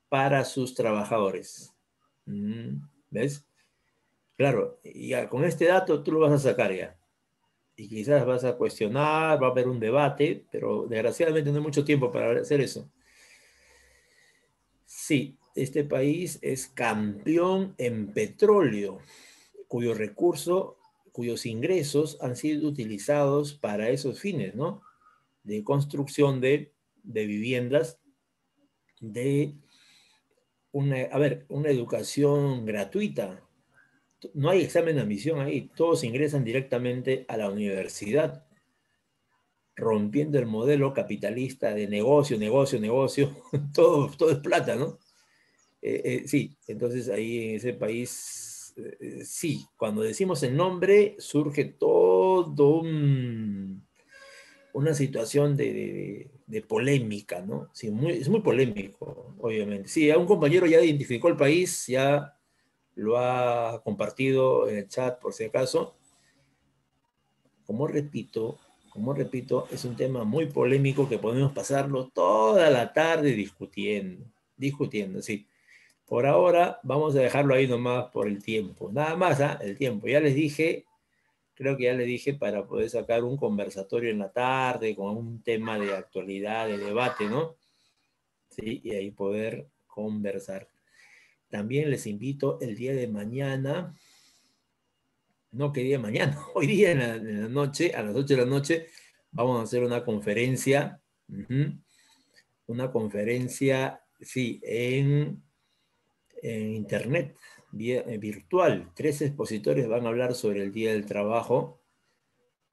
para sus trabajadores. ¿Ves? Claro, ya con este dato tú lo vas a sacar ya. Y quizás vas a cuestionar, va a haber un debate, pero desgraciadamente no hay mucho tiempo para hacer eso. Sí, este país es campeón en petróleo, cuyos ingresos han sido utilizados para esos fines, ¿no? De construcción de viviendas, de una educación gratuita. No hay examen de admisión ahí, todos ingresan directamente a la universidad. rompiendo el modelo capitalista de negocio, negocio, negocio, todo es plata, ¿no? Sí, entonces ahí en ese país, sí, cuando decimos el nombre surge todo una situación de polémica, ¿no? Sí, es muy polémico, obviamente. Sí, a un compañero ya identificó el país, ya lo ha compartido en el chat por si acaso. Como repito, es un tema muy polémico que podemos pasarlo toda la tarde discutiendo, sí. Por ahora vamos a dejarlo ahí nomás por el tiempo. Nada más, ¿ah? El tiempo. Ya les dije, creo que ya les dije para poder sacar un conversatorio en la tarde con un tema de actualidad, de debate, ¿no? Sí, y ahí poder conversar. También les invito el día de mañana, no que día de mañana, hoy día en la noche, a las 8 de la noche, vamos a hacer una conferencia, una conferencia, sí, en internet, virtual. 3 expositores van a hablar sobre el Día del Trabajo.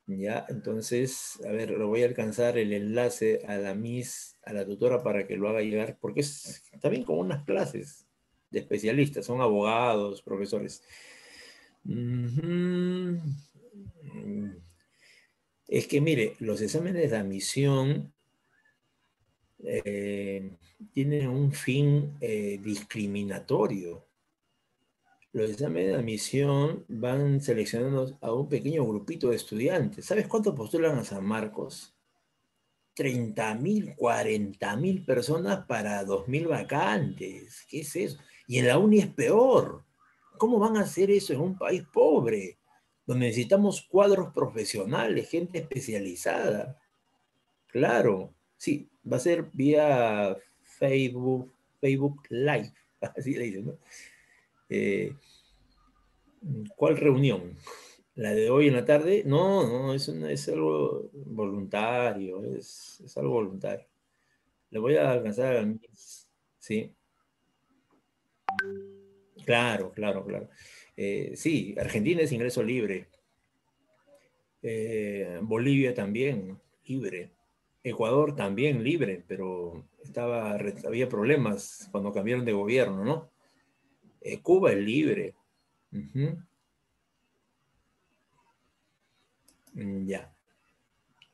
Ya, entonces, a ver, lo voy a alcanzar el enlace a la Miss, a la tutora para que lo haga llegar, porque es también como unas clases de especialistas, son abogados, profesores. Es que mire, los exámenes de admisión tienen un fin discriminatorio. Los exámenes de admisión van seleccionando a un pequeño grupito de estudiantes. ¿Sabes cuánto postulan a San Marcos? 30.000, 40.000 personas para 2.000 vacantes. ¿Qué es eso? Y en la uni es peor. ¿Cómo van a hacer eso en un país pobre, donde necesitamos cuadros profesionales, gente especializada? Claro, sí, va a ser vía Facebook Live, así le dicen, ¿no? ¿Cuál reunión? ¿La de hoy en la tarde? No, no, es algo voluntario, es algo voluntario. Le voy a alcanzar a mis... Sí, claro, claro, claro. Sí, Argentina es ingreso libre. Bolivia también, libre. Ecuador también libre, pero había problemas cuando cambiaron de gobierno, ¿no? Cuba es libre. Ujú. Ya,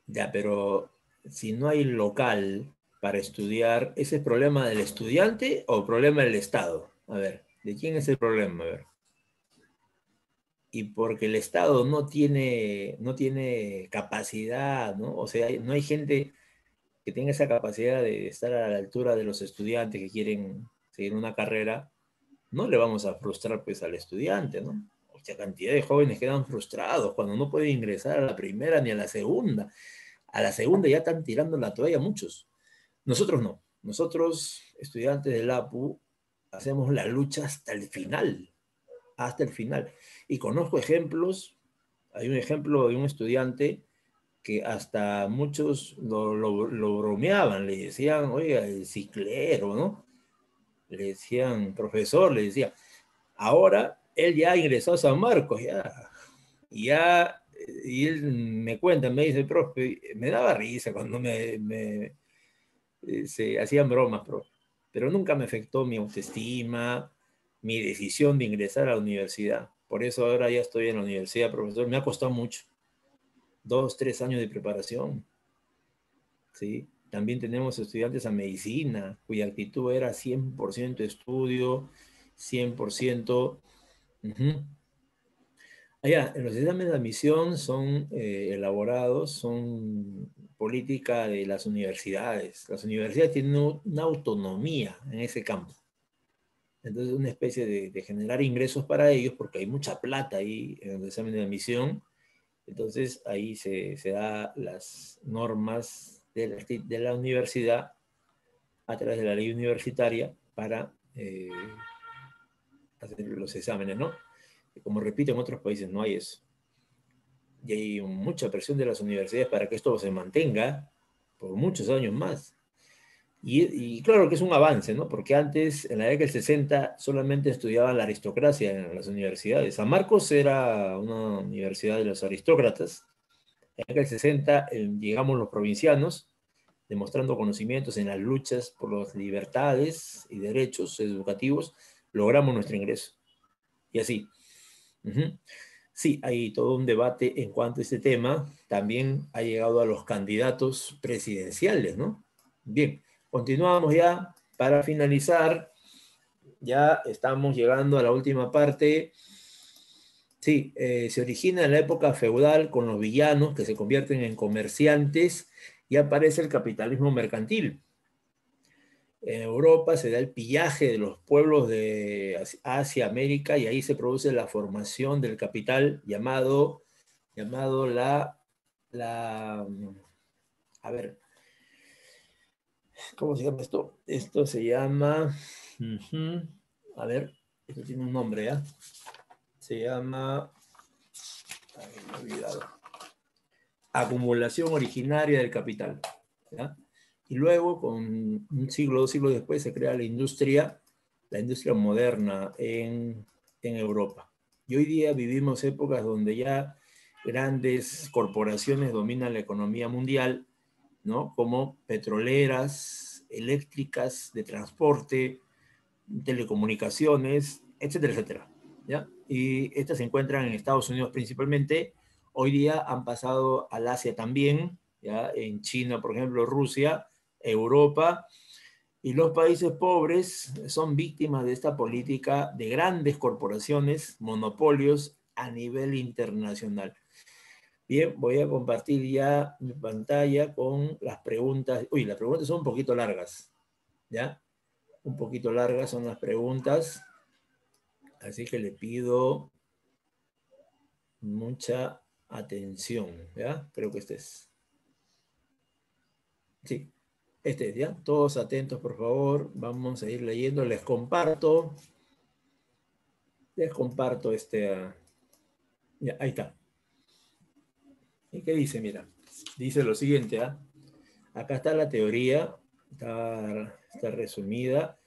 ya, pero si no hay local para estudiar, ¿ese es problema del estudiante o problema del Estado? A ver, ¿de quién es el problema? A ver. Y porque el Estado no tiene capacidad, ¿no? O sea, no hay gente que tenga esa capacidad de estar a la altura de los estudiantes que quieren seguir una carrera, no le vamos a frustrar pues al estudiante, ¿no? Mucha cantidad de jóvenes quedan frustrados cuando no pueden ingresar a la primera ni a la segunda. A la segunda ya están tirando la toalla muchos. Nosotros no. Nosotros, estudiantes del APU, hacemos la lucha hasta el final. Hasta el final. Y conozco ejemplos. Hay un ejemplo de un estudiante que hasta muchos lo bromeaban, le decían, oiga, el ciclero, ¿no? Le decían, profesor, le decía, ahora él ya ingresó a San Marcos, y él me cuenta, me dice, profe, me daba risa cuando se hacían bromas, profe, pero nunca me afectó mi autoestima, mi decisión de ingresar a la universidad. Por eso ahora ya estoy en la universidad, profesor, me ha costado mucho, 2, 3 años de preparación, ¿sí? También tenemos estudiantes a medicina, cuya actitud era 100% estudio, 100%. Allá, los exámenes de admisión son elaborados, son política de las universidades. Las universidades tienen una autonomía en ese campo. Entonces, una especie de generar ingresos para ellos, porque hay mucha plata ahí en el examen de admisión. Entonces, ahí se da las normas de la universidad a través de la ley universitaria para hacer los exámenes, ¿no? Como repito, en otros países no hay eso. Y hay mucha presión de las universidades para que esto se mantenga por muchos años más. Y claro que es un avance, ¿no? Porque antes, en la década del 60, solamente estudiaba la aristocracia en las universidades. San Marcos era una universidad de los aristócratas, En aquel 60 llegamos los provincianos, demostrando conocimientos en las luchas por las libertades y derechos educativos, logramos nuestro ingreso. Y así. Sí, hay todo un debate en cuanto a este tema. También ha llegado a los candidatos presidenciales, ¿no? Bien, continuamos ya para finalizar. Ya estamos llegando a la última parte. Sí, se origina en la época feudal con los villanos que se convierten en comerciantes y aparece el capitalismo mercantil. En Europa se da el pillaje de los pueblos de Asia, América, y ahí se produce la formación del capital llamado a ver, ¿cómo se llama esto? Esto se llama, a ver, esto tiene un nombre, ¿ya? Se llama, ay, me he olvidado, acumulación originaria del capital, ¿ya? Y luego, con un siglo, 2 siglos después, se crea la industria moderna en Europa. Y hoy día vivimos épocas donde ya grandes corporaciones dominan la economía mundial, ¿no? Como petroleras, eléctricas, de transporte, telecomunicaciones, etcétera, etcétera, ¿ya? Y estas se encuentran en Estados Unidos principalmente. Hoy día han pasado al Asia también, ¿ya? En China, por ejemplo, Rusia, Europa, y los países pobres son víctimas de esta política de grandes corporaciones, monopolios a nivel internacional. Bien, voy a compartir ya mi pantalla con las preguntas. Uy, las preguntas son un poquito largas, ¿ya? Un poquito largas son las preguntas, así que le pido mucha atención, ¿ya? Creo que este es. Sí, este es, ¿ya? Todos atentos, por favor. Vamos a ir leyendo. Les comparto ya, ahí está. ¿Y qué dice? Mira, dice lo siguiente, ¿ah? Acá está la teoría, está resumida.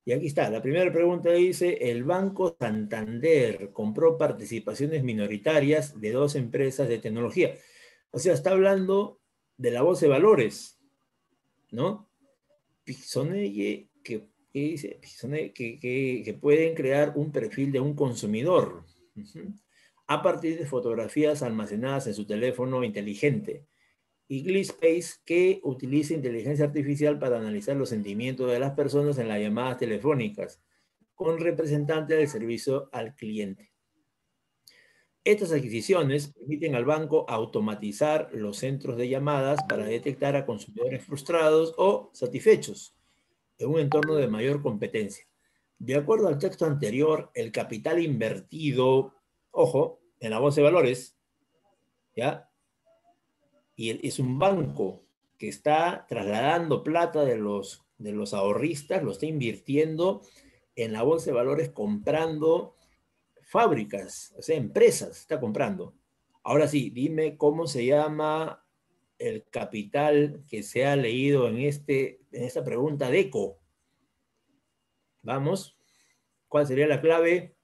Y aquí está, la primera pregunta dice, el Banco Santander compró participaciones minoritarias de 2 empresas de tecnología. O sea, está hablando de la bolsa de valores, ¿no? Pixoneye, que dice, Pixoneye, que pueden crear un perfil de un consumidor a partir de fotografías almacenadas en su teléfono inteligente. Y Glisspace, que utiliza inteligencia artificial para analizar los sentimientos de las personas en las llamadas telefónicas, con representantes del servicio al cliente. Estas adquisiciones permiten al banco automatizar los centros de llamadas para detectar a consumidores frustrados o satisfechos en un entorno de mayor competencia. De acuerdo al texto anterior, el capital invertido, ojo, en la bolsa de valores, ¿ya? Y es un banco que está trasladando plata de los ahorristas, lo está invirtiendo en la bolsa de valores, comprando fábricas, o sea, empresas, está comprando. Ahora sí, dime cómo se llama el capital que se ha leído en esta pregunta de ECO. Vamos, ¿cuál sería la clave?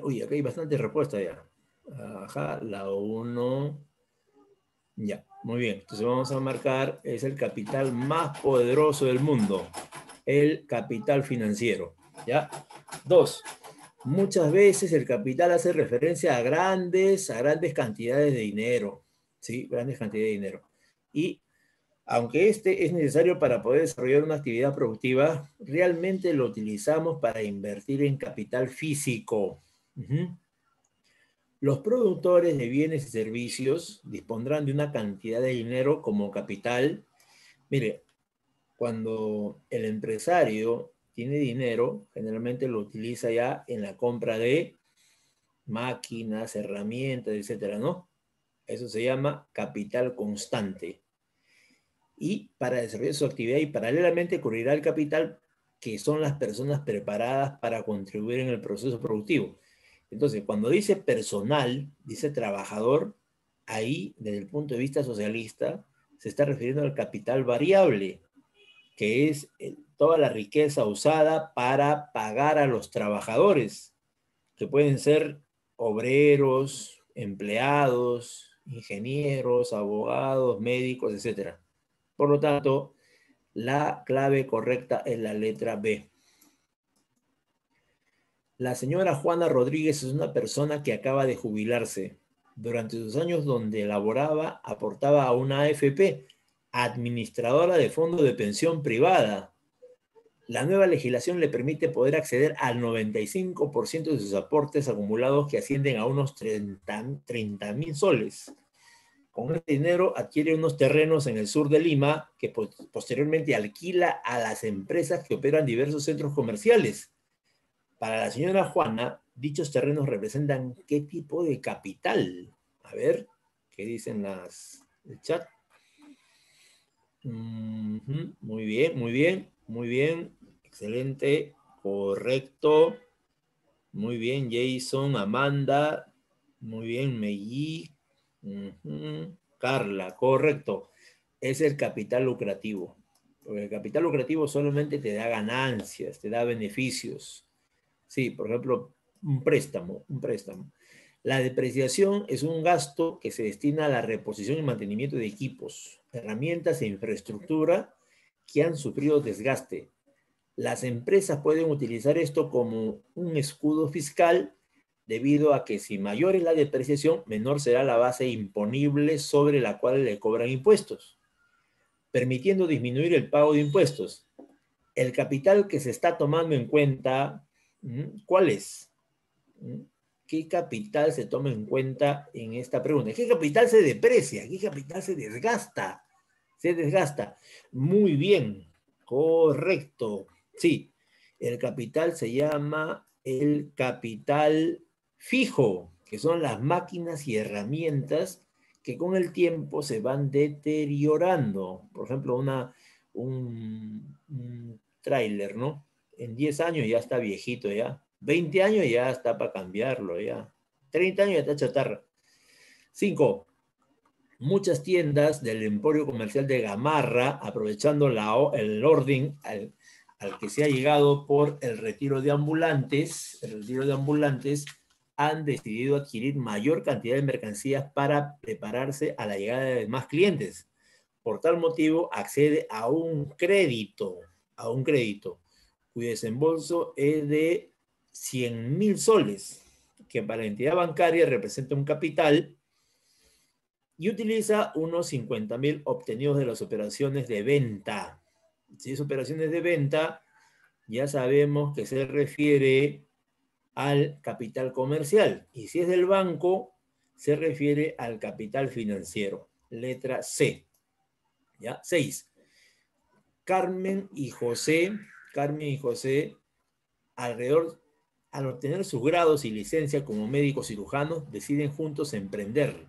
Uy, acá hay bastante respuesta ya. Ajá, la 1. Ya, muy bien. Entonces vamos a marcar, es el capital más poderoso del mundo, el capital financiero. ¿Ya? 2. Muchas veces el capital hace referencia a grandes cantidades de dinero. ¿Sí? Grandes cantidades de dinero. Y aunque este es necesario para poder desarrollar una actividad productiva, realmente lo utilizamos para invertir en capital físico. Los productores de bienes y servicios dispondrán de una cantidad de dinero como capital. Mire, cuando el empresario tiene dinero, generalmente lo utiliza ya en la compra de máquinas, herramientas, etcétera, ¿no? Eso se llama capital constante. Y para desarrollar su actividad y paralelamente ocurrirá el capital, que son las personas preparadas para contribuir en el proceso productivo. Entonces, cuando dice personal, dice trabajador, ahí, desde el punto de vista socialista, se está refiriendo al capital variable, que es toda la riqueza usada para pagar a los trabajadores, que pueden ser obreros, empleados, ingenieros, abogados, médicos, etc. Por lo tanto, la clave correcta es la letra B. La señora Juana Rodríguez es una persona que acaba de jubilarse. Durante sus años donde laboraba, aportaba a una AFP, administradora de fondo de pensión privada. La nueva legislación le permite poder acceder al 95% de sus aportes acumulados que ascienden a unos 30.000 soles. Con este dinero adquiere unos terrenos en el sur de Lima que posteriormente alquila a las empresas que operan diversos centros comerciales. Para la señora Juana, dichos terrenos representan ¿qué tipo de capital? A ver, ¿qué dicen el chat? Muy bien, muy bien, muy bien. Excelente, correcto. Muy bien, Jason, Amanda. Muy bien, Meyi. Carla, correcto. Es el capital lucrativo. Porque el capital lucrativo solamente te da ganancias, te da beneficios. Sí, por ejemplo, un préstamo. La depreciación es un gasto que se destina a la reposición y mantenimiento de equipos, herramientas e infraestructura que han sufrido desgaste. Las empresas pueden utilizar esto como un escudo fiscal debido a que si mayor es la depreciación, menor será la base imponible sobre la cual le cobran impuestos, permitiendo disminuir el pago de impuestos. El capital que se está tomando en cuenta, ¿cuál es? ¿Qué capital se toma en cuenta en esta pregunta? ¿Qué capital se deprecia? ¿Qué capital se desgasta? Se desgasta. Muy bien, correcto. Sí, el capital se llama el capital fijo, que son las máquinas y herramientas que con el tiempo se van deteriorando. Por ejemplo, un tráiler, ¿no? En 10 años ya está viejito ya. 20 años ya está para cambiarlo ya. 30 años ya está chatarra. 5. Muchas tiendas del emporio comercial de Gamarra, aprovechando el orden al que se ha llegado por el retiro de ambulantes, han decidido adquirir mayor cantidad de mercancías para prepararse a la llegada de más clientes. Por tal motivo, accede a un crédito, cuyo desembolso es de 100.000 soles, que para la entidad bancaria representa un capital, y utiliza unos 50.000 obtenidos de las operaciones de venta. Si es operaciones de venta, ya sabemos que se refiere al capital comercial. Y si es del banco, se refiere al capital financiero. Letra C. ¿Ya? 6. Carmen y José, al obtener sus grados y licencia como médicos cirujanos, deciden juntos emprender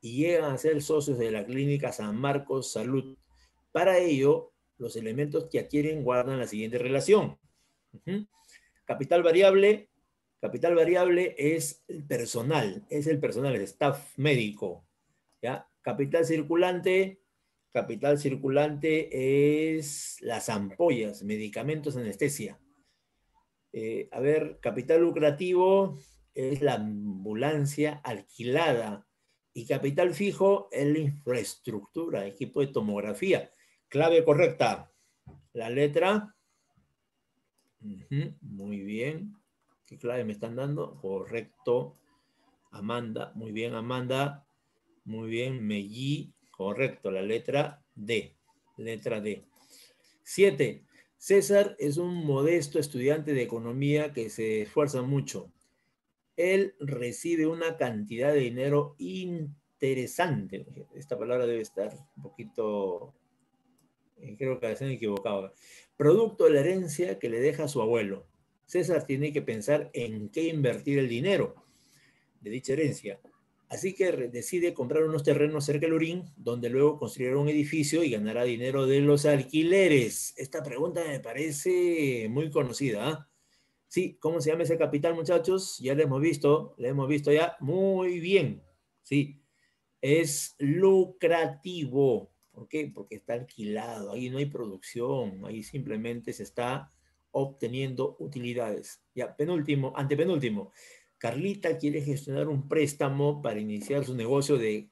y llegan a ser socios de la clínica San Marcos Salud. Para ello, los elementos que adquieren guardan la siguiente relación. Capital variable es el personal, el staff médico. ¿Ya? Capital circulante es las ampollas, medicamentos, anestesia. Capital lucrativo es la ambulancia alquilada. Y capital fijo es la infraestructura, equipo de tomografía. Clave correcta. La letra. Muy bien. ¿Qué clave me están dando? Correcto. Amanda. Muy bien, Amanda. Muy bien, Meyi. Correcto. La letra D. Letra D. 7. César es un modesto estudiante de economía que se esfuerza mucho. Él recibe una cantidad de dinero interesante. Esta palabra debe estar un poquito, creo que se han equivocado. Producto de la herencia que le deja a su abuelo. César tiene que pensar en qué invertir el dinero de dicha herencia. Así que decide comprar unos terrenos cerca de Lurín, donde luego construirá un edificio y ganará dinero de los alquileres. Esta pregunta me parece muy conocida, ¿eh? Sí, ¿cómo se llama ese capital, muchachos? Ya lo hemos visto ya. Muy bien. Sí, es lucrativo. ¿Por qué? Porque está alquilado, ahí no hay producción, ahí simplemente se está obteniendo utilidades. Ya, antepenúltimo. Carlita quiere gestionar un préstamo para iniciar su negocio de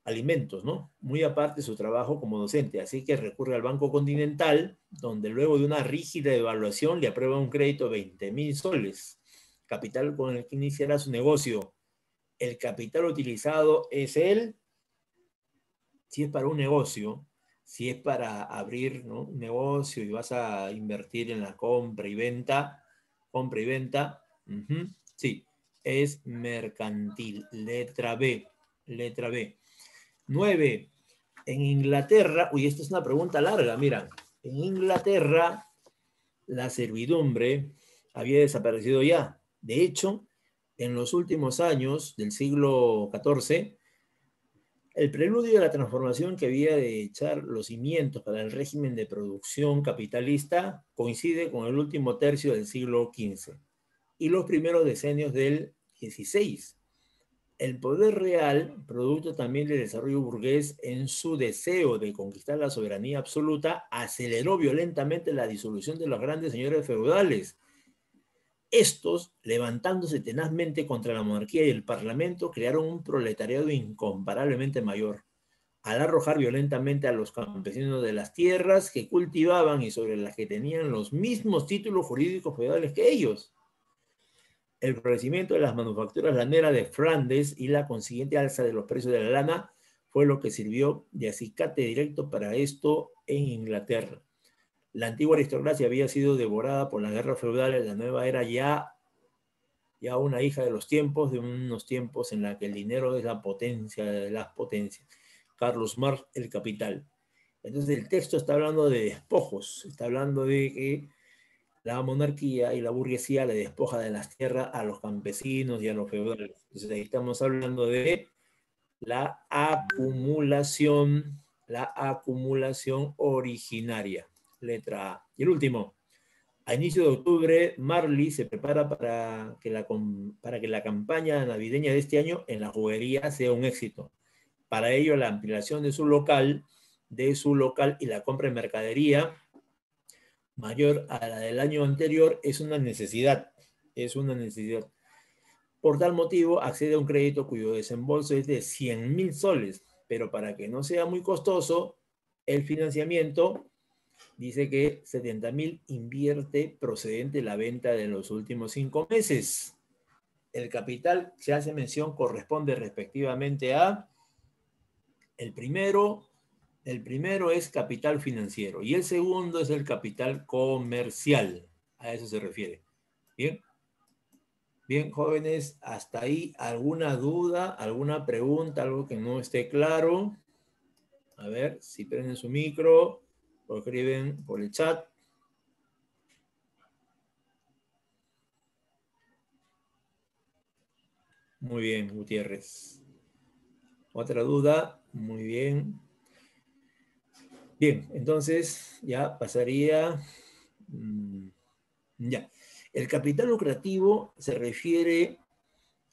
alimentos, ¿no? Muy aparte de su trabajo como docente, así que recurre al Banco Continental, donde luego de una rígida evaluación le aprueba un crédito de 20.000 soles, capital con el que iniciará su negocio. El capital utilizado es si es para un negocio, si es para abrir, ¿no?, un negocio y vas a invertir en la compra y venta, sí, es mercantil, letra B. 9. En Inglaterra, uy, esta es una pregunta larga, mira, en Inglaterra la servidumbre había desaparecido ya. De hecho, en los últimos años del siglo XIV, el preludio de la transformación que había de echar los cimientos para el régimen de producción capitalista coincide con el último tercio del siglo XV y los primeros decenios del XVI. El poder real, producto también del desarrollo burgués en su deseo de conquistar la soberanía absoluta, aceleró violentamente la disolución de los grandes señores feudales. Estos, levantándose tenazmente contra la monarquía y el parlamento, crearon un proletariado incomparablemente mayor, al arrojar violentamente a los campesinos de las tierras que cultivaban y sobre las que tenían los mismos títulos jurídicos feudales que ellos. El florecimiento de las manufacturas laneras de Flandes y la consiguiente alza de los precios de la lana fue lo que sirvió de acicate directo para esto en Inglaterra. La antigua aristocracia había sido devorada por la guerra feudal, la nueva era ya una hija de los tiempos, de unos tiempos en la que el dinero es la potencia de las potencias. Carlos Marx, El Capital. Entonces el texto está hablando de despojos, está hablando de que la monarquía y la burguesía le despoja de las tierras a los campesinos y a los feudales. Entonces ahí estamos hablando de la acumulación originaria. Letra A. Y el último. A inicio de octubre, Marley se prepara para que la campaña navideña de este año en la juguería sea un éxito. Para ello, la ampliación de su local y la compra de mercadería mayor a la del año anterior es una necesidad. Por tal motivo, accede a un crédito cuyo desembolso es de 100.000 soles, pero para que no sea muy costoso, el financiamiento dice que 70.000 invierte procedente de la venta de los últimos 5 meses. El capital, se hace mención, corresponde respectivamente a el primero es capital financiero y el segundo es el capital comercial. A eso se refiere. Bien. Bien, jóvenes, hasta ahí, ¿alguna duda, alguna pregunta, algo que no esté claro? A ver, si prenden su micro o escriben por el chat. Muy bien, Gutiérrez. ¿Otra duda? Muy bien. Bien, entonces ya pasaría... ya. El capital lucrativo se refiere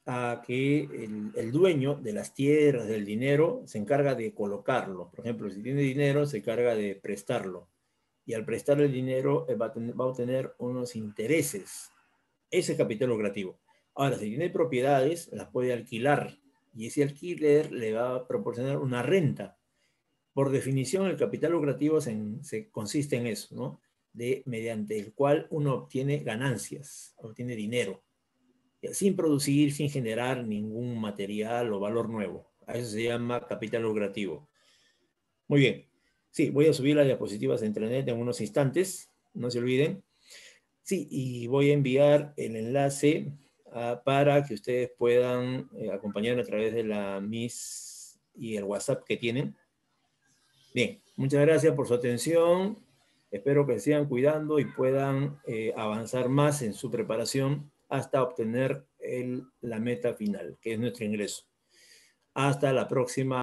a que el dueño de las tierras, del dinero, se encarga de colocarlo. Por ejemplo, si tiene dinero, se encarga de prestarlo. Y al prestar el dinero va a obtener unos intereses. Ese es capital lucrativo. Ahora, si tiene propiedades, las puede alquilar. Y ese alquiler le va a proporcionar una renta. Por definición, el capital lucrativo consiste en eso, ¿no? Mediante el cual uno obtiene ganancias, obtiene dinero, sin producir, sin generar ningún material o valor nuevo. A eso se llama capital lucrativo. Muy bien. Sí, voy a subir las diapositivas a internet en unos instantes, no se olviden. Sí, y voy a enviar el enlace para que ustedes puedan acompañarme a través de la Meet y el WhatsApp que tienen. Bien, muchas gracias por su atención. Espero que se sigan cuidando y puedan avanzar más en su preparación hasta obtener la meta final, que es nuestro ingreso. Hasta la próxima.